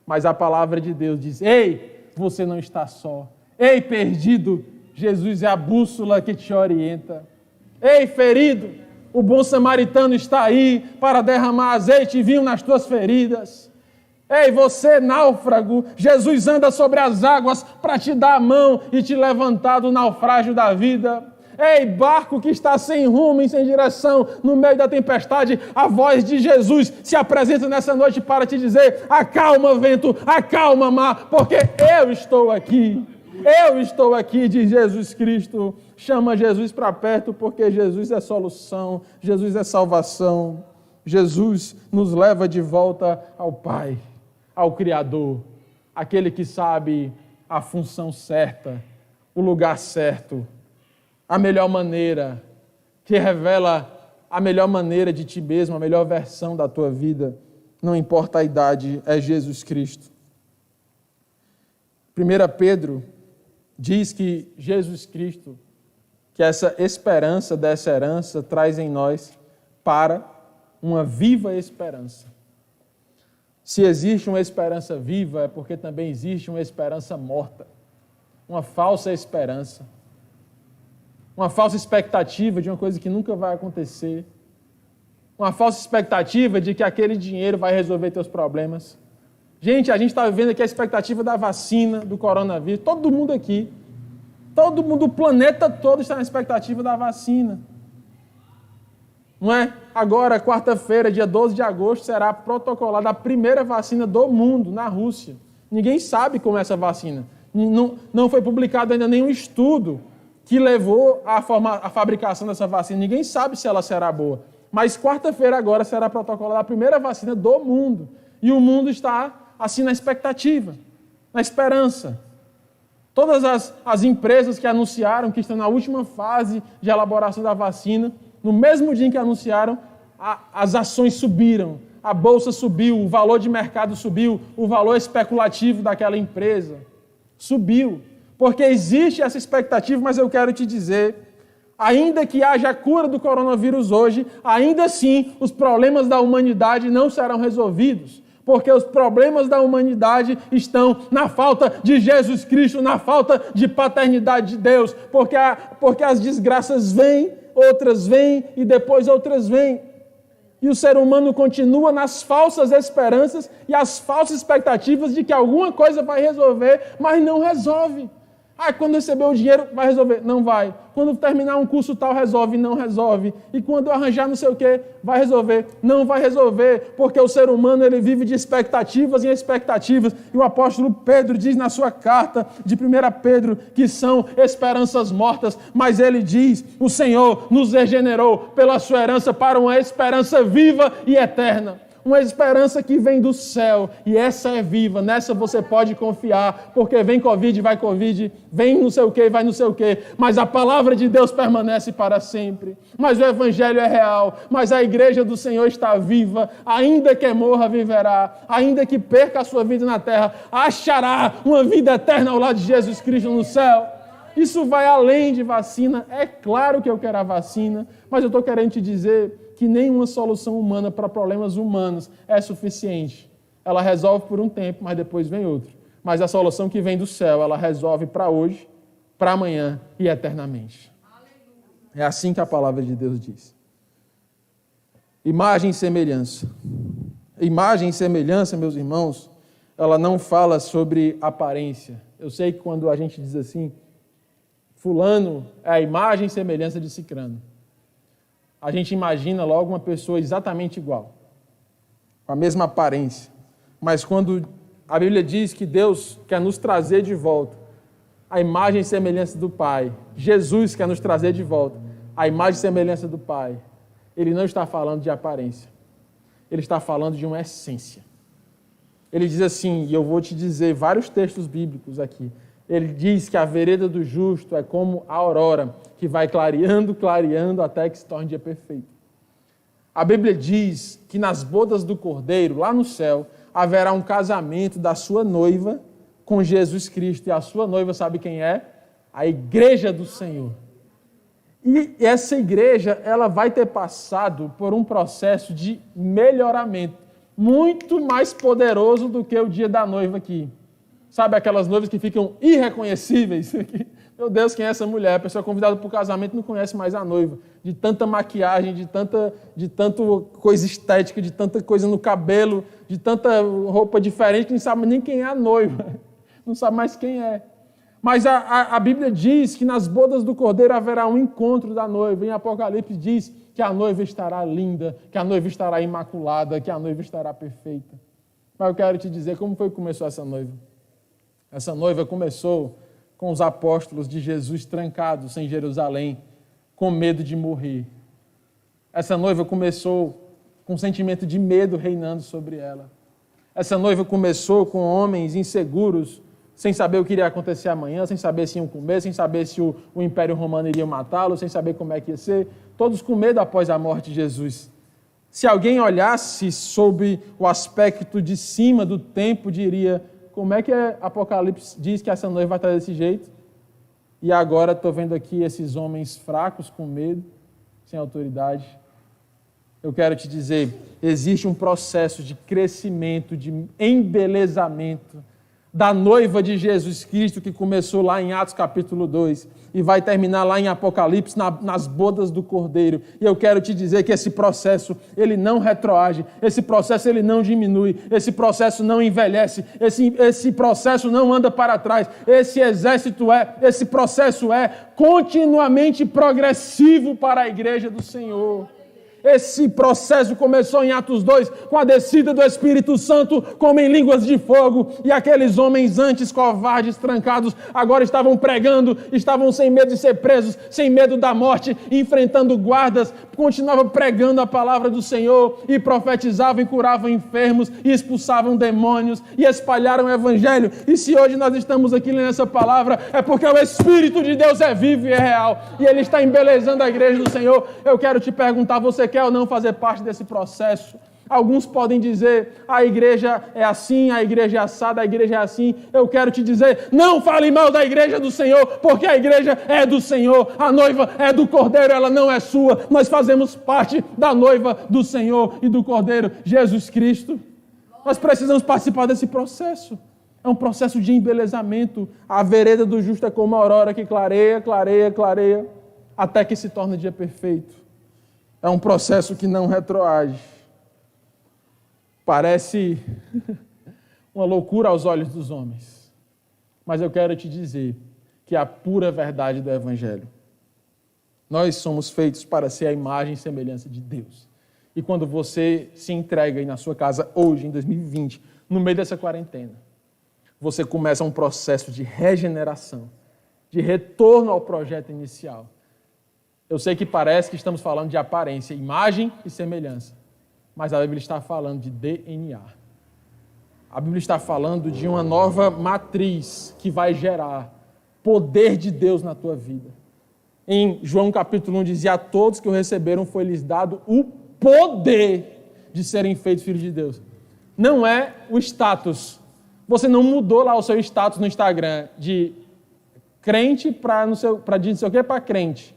Mas a palavra de Deus diz: ei, você não está só. Ei, perdido, Jesus é a bússola que te orienta. Ei, ferido, o bom samaritano está aí para derramar azeite e vinho nas tuas feridas. Ei, você, náufrago, Jesus anda sobre as águas para te dar a mão e te levantar do naufrágio da vida. Ei, barco que está sem rumo e sem direção, no meio da tempestade, a voz de Jesus se apresenta nessa noite para te dizer: acalma, vento, acalma, mar, porque eu estou aqui. Eu estou aqui, diz Jesus Cristo. Chama Jesus para perto, porque Jesus é solução, Jesus é salvação. Jesus nos leva de volta ao Pai, ao Criador, aquele que sabe a função certa, o lugar certo, a melhor maneira, que revela a melhor maneira de ti mesmo, a melhor versão da tua vida. Não importa a idade, é Jesus Cristo. 1 Pedro diz que Jesus Cristo, que essa esperança dessa herança traz em nós para uma viva esperança. Se existe uma esperança viva, é porque também existe uma esperança morta, uma falsa esperança, uma falsa expectativa de uma coisa que nunca vai acontecer, uma falsa expectativa de que aquele dinheiro vai resolver teus problemas. Gente, a gente está vivendo aqui a expectativa da vacina, do coronavírus, todo mundo aqui. Todo mundo, o planeta todo está na expectativa da vacina. Não é? Agora, quarta-feira, dia 12 de agosto, será protocolada a primeira vacina do mundo, na Rússia. Ninguém sabe como é essa vacina. Não foi publicado ainda nenhum estudo que levou à fabricação dessa vacina. Ninguém sabe se ela será boa. Mas quarta-feira agora será protocolada a primeira vacina do mundo. E o mundo está assim na expectativa, na esperança. Todas as empresas que anunciaram que estão na última fase de elaboração da vacina, no mesmo dia em que anunciaram, as ações subiram, a bolsa subiu, o valor de mercado subiu, o valor especulativo daquela empresa subiu. Porque existe essa expectativa, mas eu quero te dizer, ainda que haja a cura do coronavírus hoje, ainda assim os problemas da humanidade não serão resolvidos. Porque os problemas da humanidade estão na falta de Jesus Cristo, na falta de paternidade de Deus, porque as desgraças vêm, outras vêm e depois outras vêm. E o ser humano continua nas falsas esperanças e as falsas expectativas de que alguma coisa vai resolver, mas não resolve. Quando receber o dinheiro, vai resolver. Não vai. Quando terminar um curso tal, resolve. Não resolve. E quando arranjar não sei o quê, vai resolver. Não vai resolver, porque o ser humano ele vive de expectativas em expectativas. E o apóstolo Pedro diz na sua carta de 1 Pedro que são esperanças mortas, mas ele diz: o Senhor nos regenerou pela sua herança para uma esperança viva e eterna. Uma esperança que vem do céu, e essa é viva, nessa você pode confiar, porque vem Covid, vai Covid, vem não sei o que, vai não sei o que, mas a palavra de Deus permanece para sempre, mas o Evangelho é real, mas a igreja do Senhor está viva, ainda que morra, viverá, ainda que perca a sua vida na terra, achará uma vida eterna ao lado de Jesus Cristo no céu. Isso vai além de vacina, é claro que eu quero a vacina, mas eu estou querendo te dizer que nenhuma solução humana para problemas humanos é suficiente. Ela resolve por um tempo, mas depois vem outro. Mas a solução que vem do céu, ela resolve para hoje, para amanhã e eternamente. É assim que a palavra de Deus diz. Imagem e semelhança. Imagem e semelhança, meus irmãos, ela não fala sobre aparência. Eu sei que quando a gente diz assim, fulano é a imagem e semelhança de Cicrano, a gente imagina logo uma pessoa exatamente igual, com a mesma aparência. Mas quando a Bíblia diz que Deus quer nos trazer de volta a imagem e semelhança do Pai, Jesus quer nos trazer de volta a imagem e semelhança do Pai, Ele não está falando de aparência, Ele está falando de uma essência. Ele diz assim, e eu vou te dizer vários textos bíblicos aqui, Ele diz que a vereda do justo é como a aurora, que vai clareando, clareando, até que se torne dia perfeito. A Bíblia diz que nas bodas do Cordeiro, lá no céu, haverá um casamento da sua noiva com Jesus Cristo. E a sua noiva, sabe quem é? A igreja do Senhor. E essa igreja, ela vai ter passado por um processo de melhoramento muito mais poderoso do que o dia da noiva aqui. Sabe aquelas noivas que ficam irreconhecíveis? Meu Deus, quem é essa mulher? A pessoa convidada para o casamento não conhece mais a noiva. De tanta maquiagem, de tanta coisa estética, de tanta coisa no cabelo, de tanta roupa diferente, que não sabe nem quem é a noiva. Não sabe mais quem é. Mas a Bíblia diz que nas bodas do Cordeiro haverá um encontro da noiva. Em Apocalipse diz que a noiva estará linda, que a noiva estará imaculada, que a noiva estará perfeita. Mas eu quero te dizer como foi que começou essa noiva. Essa noiva começou com os apóstolos de Jesus trancados em Jerusalém, com medo de morrer. Essa noiva começou com um sentimento de medo reinando sobre ela. Essa noiva começou com homens inseguros, sem saber o que iria acontecer amanhã, sem saber se iam comer, sem saber se o Império Romano iria matá-lo, sem saber como é que ia ser, todos com medo após a morte de Jesus. Se alguém olhasse sob o aspecto de cima do tempo, diria: como é que Apocalipse diz que essa noiva vai estar desse jeito? E agora estou vendo aqui esses homens fracos, com medo, sem autoridade. Eu quero te dizer, existe um processo de crescimento, de embelezamento da noiva de Jesus Cristo, que começou lá em Atos capítulo 2 e vai terminar lá em Apocalipse, nas bodas do Cordeiro. E eu quero te dizer que esse processo, ele não retroage, esse processo ele não diminui, esse processo não envelhece, esse processo não anda para trás, esse processo é continuamente progressivo para a igreja do Senhor. Esse processo começou em Atos 2, com a descida do Espírito Santo, como em línguas de fogo, e aqueles homens antes covardes, trancados, agora estavam pregando, estavam sem medo de ser presos, sem medo da morte, enfrentando guardas, continuavam pregando a palavra do Senhor, e profetizavam e curavam enfermos, e expulsavam demônios, e espalharam o Evangelho. E se hoje nós estamos aqui lendo essa palavra, é porque o Espírito de Deus é vivo e é real, e Ele está embelezando a igreja do Senhor. Eu quero te perguntar, você quer ou não fazer parte desse processo? Alguns podem dizer, a igreja é assim, a igreja é assada, a igreja é assim. Eu quero te dizer, não fale mal da igreja do Senhor, porque a igreja é do Senhor, a noiva é do Cordeiro, ela não é sua. Nós fazemos parte da noiva do Senhor e do Cordeiro, Jesus Cristo. Nós precisamos participar desse processo. É um processo de embelezamento. A vereda do justo é como a aurora que clareia, clareia, clareia, até que se torna dia perfeito. É um processo que não retroage. Parece uma loucura aos olhos dos homens. Mas eu quero te dizer que é a pura verdade do Evangelho. Nós somos feitos para ser a imagem e semelhança de Deus. E quando você se entrega aí na sua casa hoje, em 2020, no meio dessa quarentena, você começa um processo de regeneração, de retorno ao projeto inicial. Eu sei que parece que estamos falando de aparência, imagem e semelhança, mas a Bíblia está falando de DNA. A Bíblia está falando de uma nova matriz que vai gerar poder de Deus na tua vida. Em João capítulo 1 dizia: a todos que o receberam foi-lhes dado o poder de serem feitos filhos de Deus. Não é o status. Você não mudou lá o seu status no Instagram de crente para não sei o que, para crente.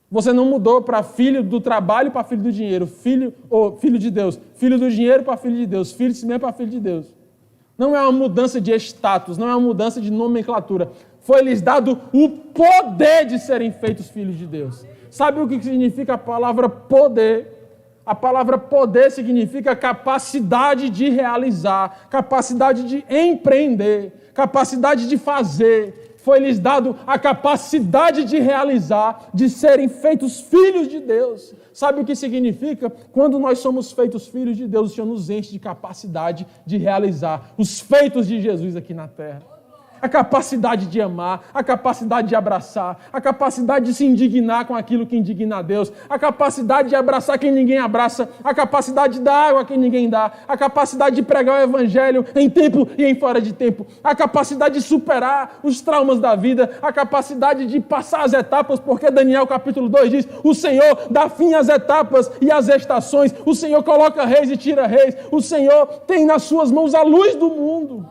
Você não mudou para filho do trabalho para filho do dinheiro, filho de Deus, filho do dinheiro para filho de Deus, filho de si mesmo para filho de Deus. Não é uma mudança de status, não é uma mudança de nomenclatura. Foi-lhes dado o poder de serem feitos filhos de Deus. Sabe o que significa a palavra poder? A palavra poder significa capacidade de realizar, capacidade de empreender, capacidade de fazer. Foi-lhes dado a capacidade de realizar, de serem feitos filhos de Deus. Sabe o que significa? Quando nós somos feitos filhos de Deus, o Senhor nos enche de capacidade de realizar os feitos de Jesus aqui na terra. A capacidade de amar, a capacidade de abraçar, a capacidade de se indignar com aquilo que indigna a Deus, a capacidade de abraçar quem ninguém abraça, a capacidade de dar água a quem ninguém dá, a capacidade de pregar o evangelho em tempo e em fora de tempo, a capacidade de superar os traumas da vida, a capacidade de passar as etapas, porque Daniel capítulo 2 diz, o Senhor dá fim às etapas e às estações, o Senhor coloca reis e tira reis, o Senhor tem nas suas mãos a luz do mundo.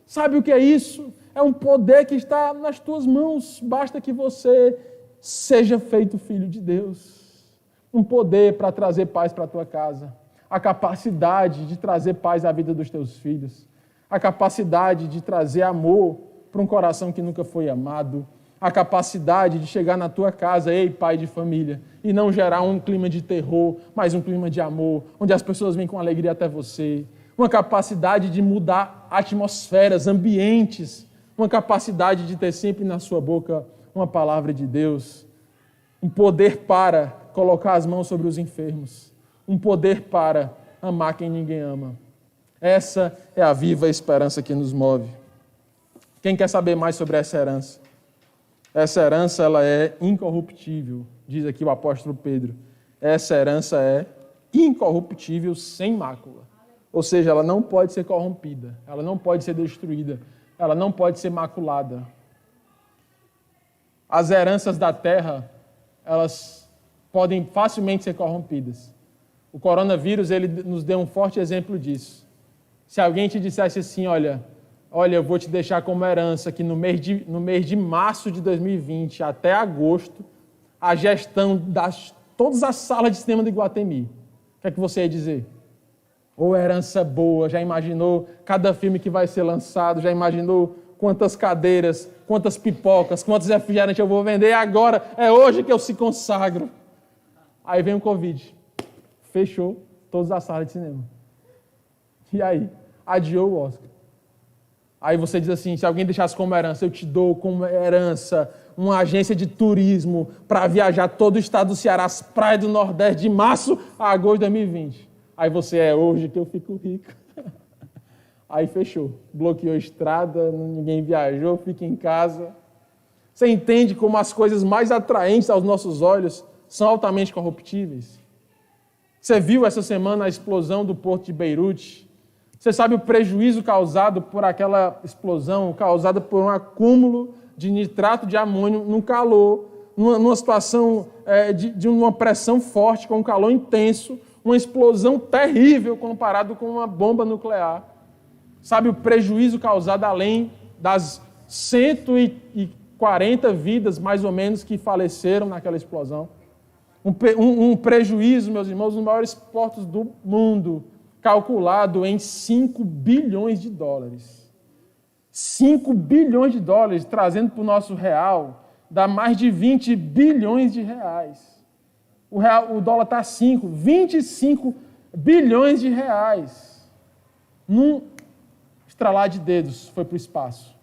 Sabe o que é isso? É um poder que está nas tuas mãos. Basta que você seja feito filho de Deus. Um poder para trazer paz para a tua casa. A capacidade de trazer paz à vida dos teus filhos. A capacidade de trazer amor para um coração que nunca foi amado. A capacidade de chegar na tua casa, ei, pai de família, e não gerar um clima de terror, mas um clima de amor, onde as pessoas vêm com alegria até você. Uma capacidade de mudar atmosferas, ambientes, uma capacidade de ter sempre na sua boca uma palavra de Deus, um poder para colocar as mãos sobre os enfermos, um poder para amar quem ninguém ama. Essa é a viva esperança que nos move. Quem quer saber mais sobre essa herança? Essa herança ela é incorruptível, diz aqui o apóstolo Pedro. Essa herança é incorruptível, sem mácula. Ou seja, ela não pode ser corrompida, ela não pode ser destruída, ela não pode ser maculada. As heranças da terra, elas podem facilmente ser corrompidas. O coronavírus, ele nos deu um forte exemplo disso. Se alguém te dissesse assim, olha, eu vou te deixar como herança que no mês de março de 2020 até agosto, a gestão das todas as salas de cinema do Iguatemi. O que é que você ia dizer? Ou herança boa, já imaginou cada filme que vai ser lançado, já imaginou quantas cadeiras, quantas pipocas, quantos refrigerantes eu vou vender, agora é hoje que eu se consagro. Aí vem o Covid, fechou todas as salas de cinema. E aí? Adiou o Oscar. Aí você diz assim, se alguém deixasse como herança, eu te dou como herança uma agência de turismo para viajar todo o estado do Ceará, as praias do Nordeste, de março a agosto de 2020. Aí você é hoje que eu fico rico. Aí fechou. Bloqueou a estrada, ninguém viajou, fica em casa. Você entende como as coisas mais atraentes aos nossos olhos são altamente corruptíveis? Você viu essa semana a explosão do porto de Beirute? Você sabe o prejuízo causado por aquela explosão, causada por um acúmulo de nitrato de amônio num calor, numa situação de uma pressão forte, com um calor intenso, uma explosão terrível comparado com uma bomba nuclear. Sabe o prejuízo causado além das 140 vidas, mais ou menos, que faleceram naquela explosão? Um prejuízo, meus irmãos, nos maiores portos do mundo, calculado em 5 bilhões de dólares. 5 bilhões de dólares, trazendo para o nosso real, dá mais de 20 bilhões de reais. O dólar está a 25 bilhões de reais. Num estralar de dedos, foi para o espaço.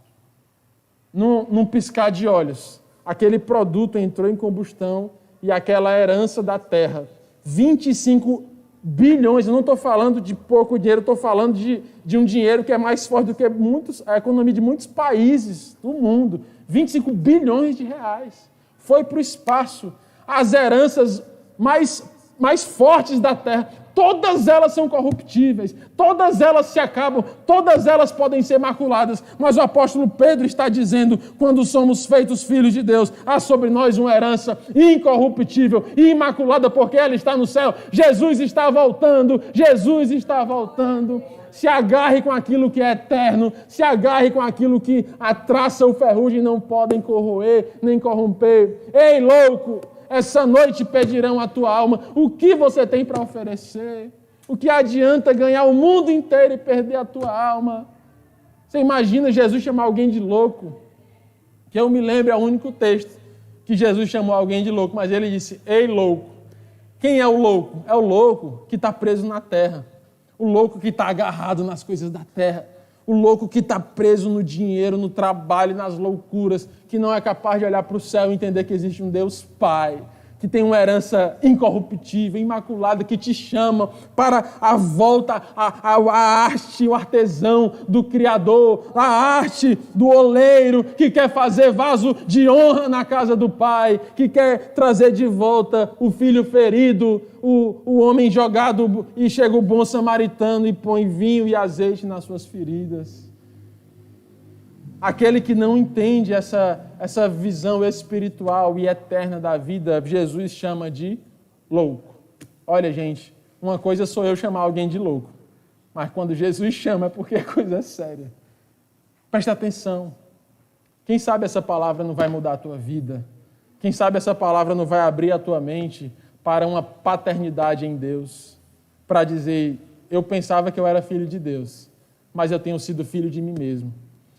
Num piscar de olhos, aquele produto entrou em combustão e aquela herança da terra, 25 bilhões, eu não estou falando de pouco dinheiro, estou falando de um dinheiro que é mais forte do que a economia de muitos países do mundo. 25 bilhões de reais. Foi para o espaço. As heranças mais fortes da terra, todas elas são corruptíveis, todas elas se acabam, todas elas podem ser maculadas, mas o apóstolo Pedro está dizendo, quando somos feitos filhos de Deus, há sobre nós uma herança incorruptível e imaculada, porque ela está no céu. Jesus está voltando, Jesus está voltando. Se agarre com aquilo que é eterno, se agarre com aquilo que a traça ou ferrugem não podem corroer, nem corromper. Ei, louco! Essa noite pedirão a tua alma o que você tem para oferecer. O que adianta ganhar o mundo inteiro e perder a tua alma? Você imagina Jesus chamar alguém de louco? Que eu me lembro, é o único texto que Jesus chamou alguém de louco, mas ele disse, ei louco. Quem é o louco? É o louco que está preso na terra. O louco que está agarrado nas coisas da terra. O louco que está preso no dinheiro, no trabalho, nas loucuras, que não é capaz de olhar para o céu e entender que existe um Deus Pai, que tem uma herança incorruptível, imaculada, que te chama para a volta à arte, o artesão do Criador, a arte do oleiro, que quer fazer vaso de honra na casa do Pai, que quer trazer de volta o filho ferido, o homem jogado, e chega o bom samaritano e põe vinho e azeite nas suas feridas. Aquele que não entende essa visão espiritual e eterna da vida, Jesus chama de louco. Olha, gente, uma coisa sou eu chamar alguém de louco, mas quando Jesus chama é porque a coisa é séria. Presta atenção. Quem sabe essa palavra não vai mudar a tua vida? Quem sabe essa palavra não vai abrir a tua mente para uma paternidade em Deus, para dizer, eu pensava que eu era filho de Deus, mas eu tenho sido filho de mim mesmo.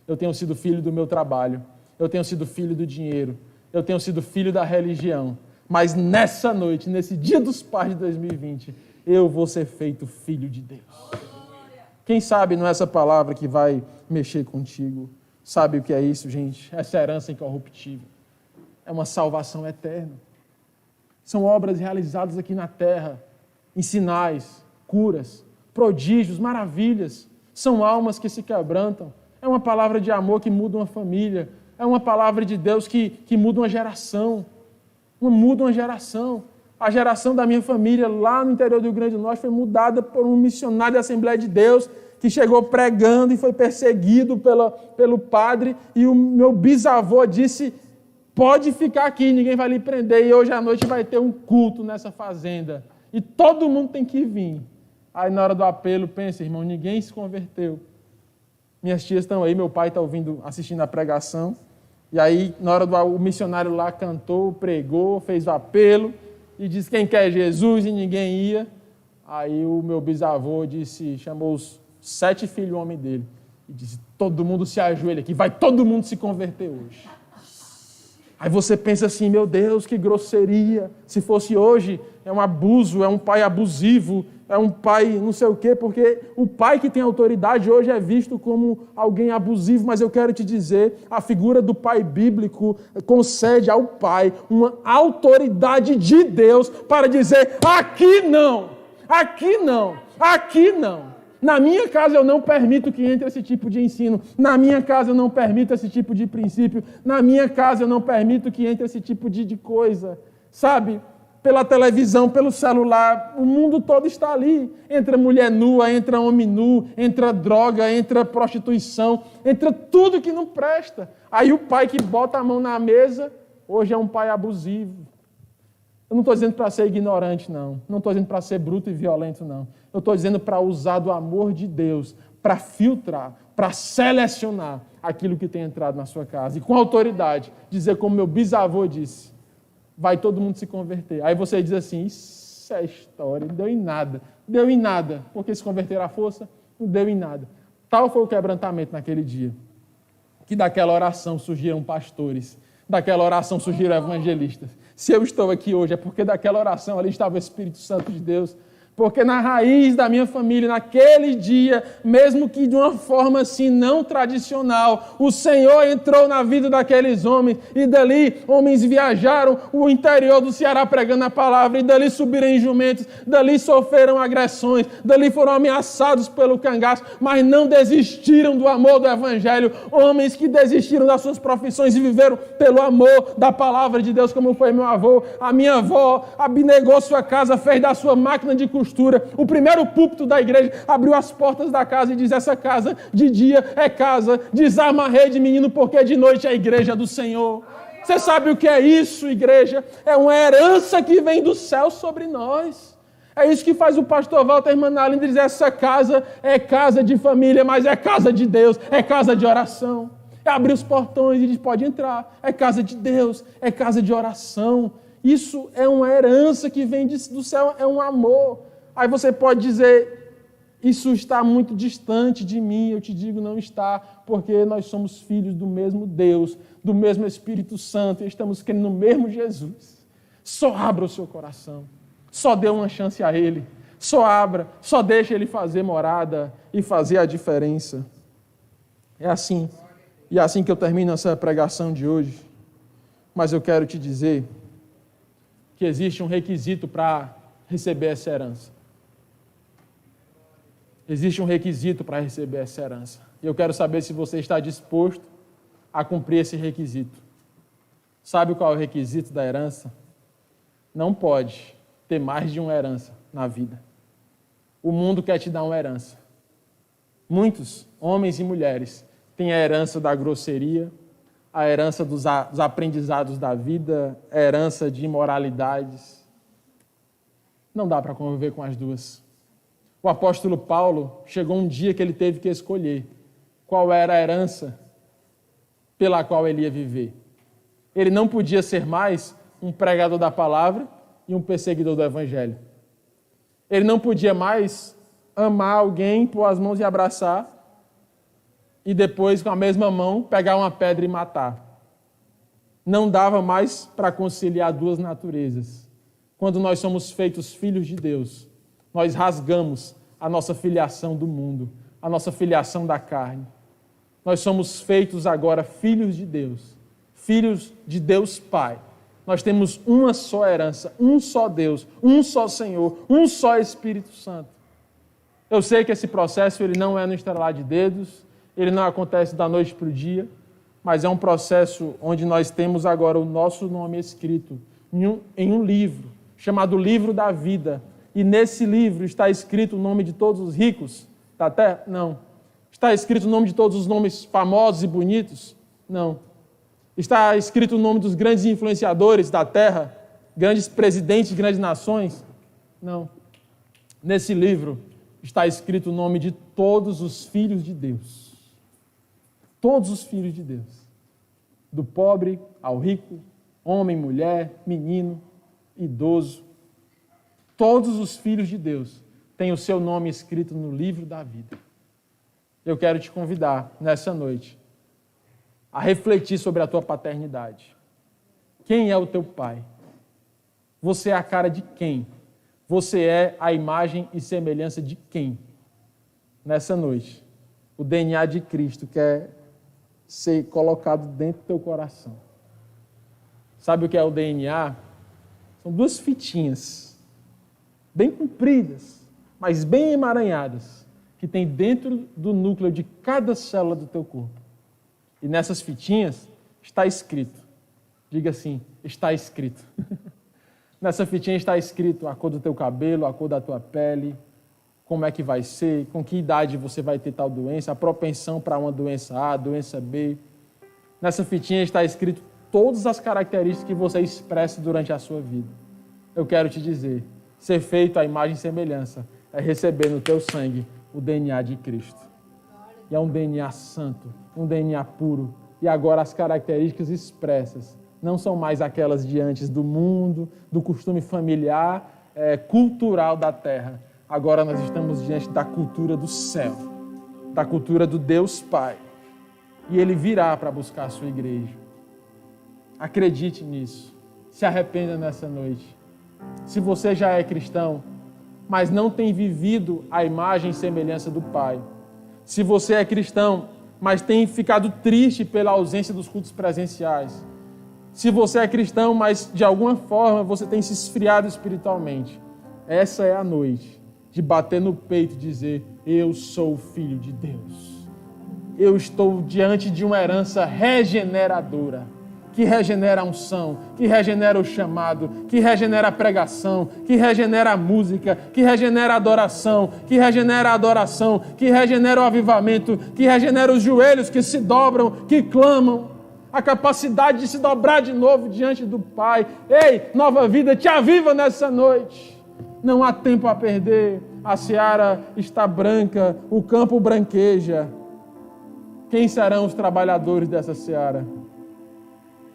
Eu tenho sido filho do meu trabalho, eu tenho sido filho do dinheiro, eu tenho sido filho da religião, mas nessa noite, nesse dia dos pais de 2020, eu vou ser feito filho de Deus. Quem sabe não é essa palavra que vai mexer contigo? Sabe o que é isso, gente? Essa herança incorruptível. É uma salvação eterna. São obras realizadas aqui na terra, em sinais, curas, prodígios, maravilhas. São almas que se quebrantam. É uma palavra de amor que muda uma família. É uma palavra de Deus que muda uma geração. Muda uma geração. A geração da minha família lá no interior do Rio Grande do Norte foi mudada por um missionário da Assembleia de Deus que chegou pregando e foi perseguido pelo padre. E o meu bisavô disse, pode ficar aqui, ninguém vai lhe prender. E hoje à noite vai ter um culto nessa fazenda. E todo mundo tem que vir. Aí na hora do apelo, pensa, irmão, ninguém se converteu. Minhas tias estão aí, meu pai está assistindo a pregação. E aí, na hora o missionário lá cantou, pregou, fez o apelo e disse quem quer Jesus e ninguém ia. Aí o meu bisavô chamou os 7 filhos homens dele e disse, todo mundo se ajoelha aqui, vai todo mundo se converter hoje. Aí você pensa assim, meu Deus, que grosseria. Se fosse hoje, é um abuso, é um pai abusivo, é um pai não sei o quê, porque o pai que tem autoridade hoje é visto como alguém abusivo, mas eu quero te dizer, a figura do pai bíblico concede ao pai uma autoridade de Deus para dizer, aqui não, aqui não, aqui não. Na minha casa eu não permito que entre esse tipo de ensino. Na minha casa eu não permito esse tipo de princípio. Na minha casa eu não permito que entre esse tipo de coisa. Sabe? Pela televisão, pelo celular, o mundo todo está ali. Entra mulher nua, entra homem nu, entra droga, entra prostituição, entra tudo que não presta. Aí o pai que bota a mão na mesa, hoje é um pai abusivo. Eu não estou dizendo para ser ignorante, não. Não estou dizendo para ser bruto e violento, não. Eu estou dizendo para usar do amor de Deus, para filtrar, para selecionar aquilo que tem entrado na sua casa. E com autoridade, dizer como meu bisavô disse, vai todo mundo se converter. Aí você diz assim, isso é história, não deu em nada. Deu em nada. Porque se converter à força, não deu em nada. Tal foi o quebrantamento naquele dia. Que daquela oração surgiram pastores. Daquela oração surgiram evangelistas. Se eu estou aqui hoje, é porque daquela oração ali estava o Espírito Santo de Deus. Porque na raiz da minha família, naquele dia, mesmo que de uma forma assim não tradicional, o Senhor entrou na vida daqueles homens e dali homens viajaram o interior do Ceará pregando a palavra e dali subiram em jumentos, dali sofreram agressões, dali foram ameaçados pelo cangaço, mas não desistiram do amor do Evangelho. Homens que desistiram das suas profissões e viveram pelo amor da palavra de Deus, como foi meu avô. A minha avó abnegou sua casa, fez da sua máquina de costura. O primeiro púlpito da igreja abriu as portas da casa e diz, essa casa de dia é casa, desarma a rede, menino, porque de noite é a igreja do Senhor. Você sabe o que é isso, igreja? É uma herança que vem do céu sobre nós. É isso que faz o pastor Walter Manalin dizer, essa casa é casa de família, mas é casa de Deus, é casa de oração. É abrir os portões e diz, pode entrar, é casa de Deus, é casa de oração. Isso é uma herança que vem do céu, é um amor. Aí você pode dizer, isso está muito distante de mim. Eu te digo, não está, porque nós somos filhos do mesmo Deus, do mesmo Espírito Santo, e estamos crendo no mesmo Jesus. Só abra o seu coração, só dê uma chance a Ele, só abra, só deixe Ele fazer morada e fazer a diferença. É assim, e é assim que eu termino essa pregação de hoje. Mas eu quero te dizer que existe um requisito para receber essa herança. Existe um requisito para receber essa herança. E eu quero saber se você está disposto a cumprir esse requisito. Sabe qual é o requisito da herança? Não pode ter mais de uma herança na vida. O mundo quer te dar uma herança. Muitos, homens e mulheres, têm a herança da grosseria, a herança dos aprendizados da vida, a herança de imoralidades. Não dá para conviver com as duas. O apóstolo Paulo chegou um dia que ele teve que escolher qual era a herança pela qual ele ia viver. Ele não podia ser mais um pregador da palavra e um perseguidor do evangelho. Ele não podia mais amar alguém, pôr as mãos e abraçar, e depois, com a mesma mão, pegar uma pedra e matar. Não dava mais para conciliar duas naturezas. Quando nós somos feitos filhos de Deus, nós rasgamos a nossa filiação do mundo, a nossa filiação da carne. Nós somos feitos agora filhos de Deus, filhos de Deus Pai. Nós temos uma só herança, um só Deus, um só Senhor, um só Espírito Santo. Eu sei que esse processo ele não é no estralar de dedos, ele não acontece da noite para o dia, mas é um processo onde nós temos agora o nosso nome escrito em um livro, chamado Livro da Vida. E nesse livro está escrito o nome de todos os ricos da terra? Não. Está escrito o nome de todos os nomes famosos e bonitos? Não. Está escrito o nome dos grandes influenciadores da terra? Grandes presidentes de grandes nações? Não. Nesse livro está escrito o nome de todos os filhos de Deus. Todos os filhos de Deus. Do pobre ao rico, homem, mulher, menino, idoso. Todos os filhos de Deus têm o seu nome escrito no livro da vida. Eu quero te convidar nessa noite a refletir sobre a tua paternidade. Quem é o teu pai? Você é a cara de quem? Você é a imagem e semelhança de quem? Nessa noite, o DNA de Cristo quer ser colocado dentro do teu coração. Sabe o que é o DNA? São duas fitinhas bem compridas, mas bem emaranhadas, que tem dentro do núcleo de cada célula do teu corpo. E nessas fitinhas está escrito, diga assim, está escrito. Nessa fitinha está escrito a cor do teu cabelo, a cor da tua pele, como é que vai ser, com que idade você vai ter tal doença, a propensão para uma doença A, doença B. Nessa fitinha está escrito todas as características que você expressa durante a sua vida. Eu quero te dizer, ser feito à imagem e semelhança é receber no teu sangue o DNA de Cristo. E é um DNA santo, um DNA puro. E agora as características expressas não são mais aquelas de antes do mundo, do costume familiar, cultural da terra. Agora nós estamos diante da cultura do céu, da cultura do Deus Pai. E Ele virá para buscar a sua igreja. Acredite nisso. Se arrependa nessa noite. Se você já é cristão, mas não tem vivido a imagem e semelhança do Pai. Se você é cristão, mas tem ficado triste pela ausência dos cultos presenciais. Se você é cristão, mas de alguma forma você tem se esfriado espiritualmente. Essa é a noite de bater no peito e dizer, eu sou o Filho de Deus. Eu estou diante de uma herança regeneradora, que regenera a unção, que regenera o chamado, que regenera a pregação, que regenera a música, que regenera a adoração, que regenera a adoração, que regenera o avivamento, que regenera os joelhos que se dobram, que clamam, a capacidade de se dobrar de novo diante do Pai. Ei, Nova Vida, te aviva nessa noite. Não há tempo a perder, a seara está branca, o campo branqueja. Quem serão os trabalhadores dessa seara?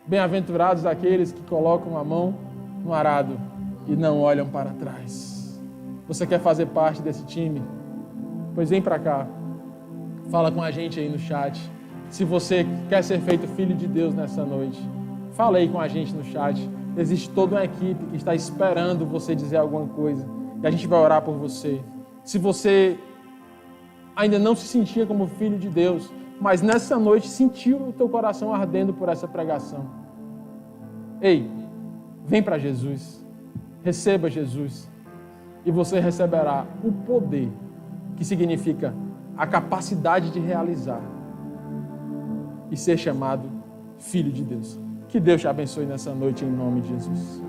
Bem-aventurados aqueles que colocam a mão no arado e não olham para trás. Você quer fazer parte desse time? Pois vem para cá. Fala com a gente aí no chat. Se você quer ser feito filho de Deus nessa noite, fala aí com a gente no chat. Existe toda uma equipe que está esperando você dizer alguma coisa. E a gente vai orar por você. Se você ainda não se sentia como filho de Deus, mas nessa noite sentiu o teu coração ardendo por essa pregação. Ei, vem para Jesus. receba Jesus e você receberá o poder, que significa a capacidade de realizar e ser chamado filho de Deus. Que Deus te abençoe nessa noite em nome de Jesus.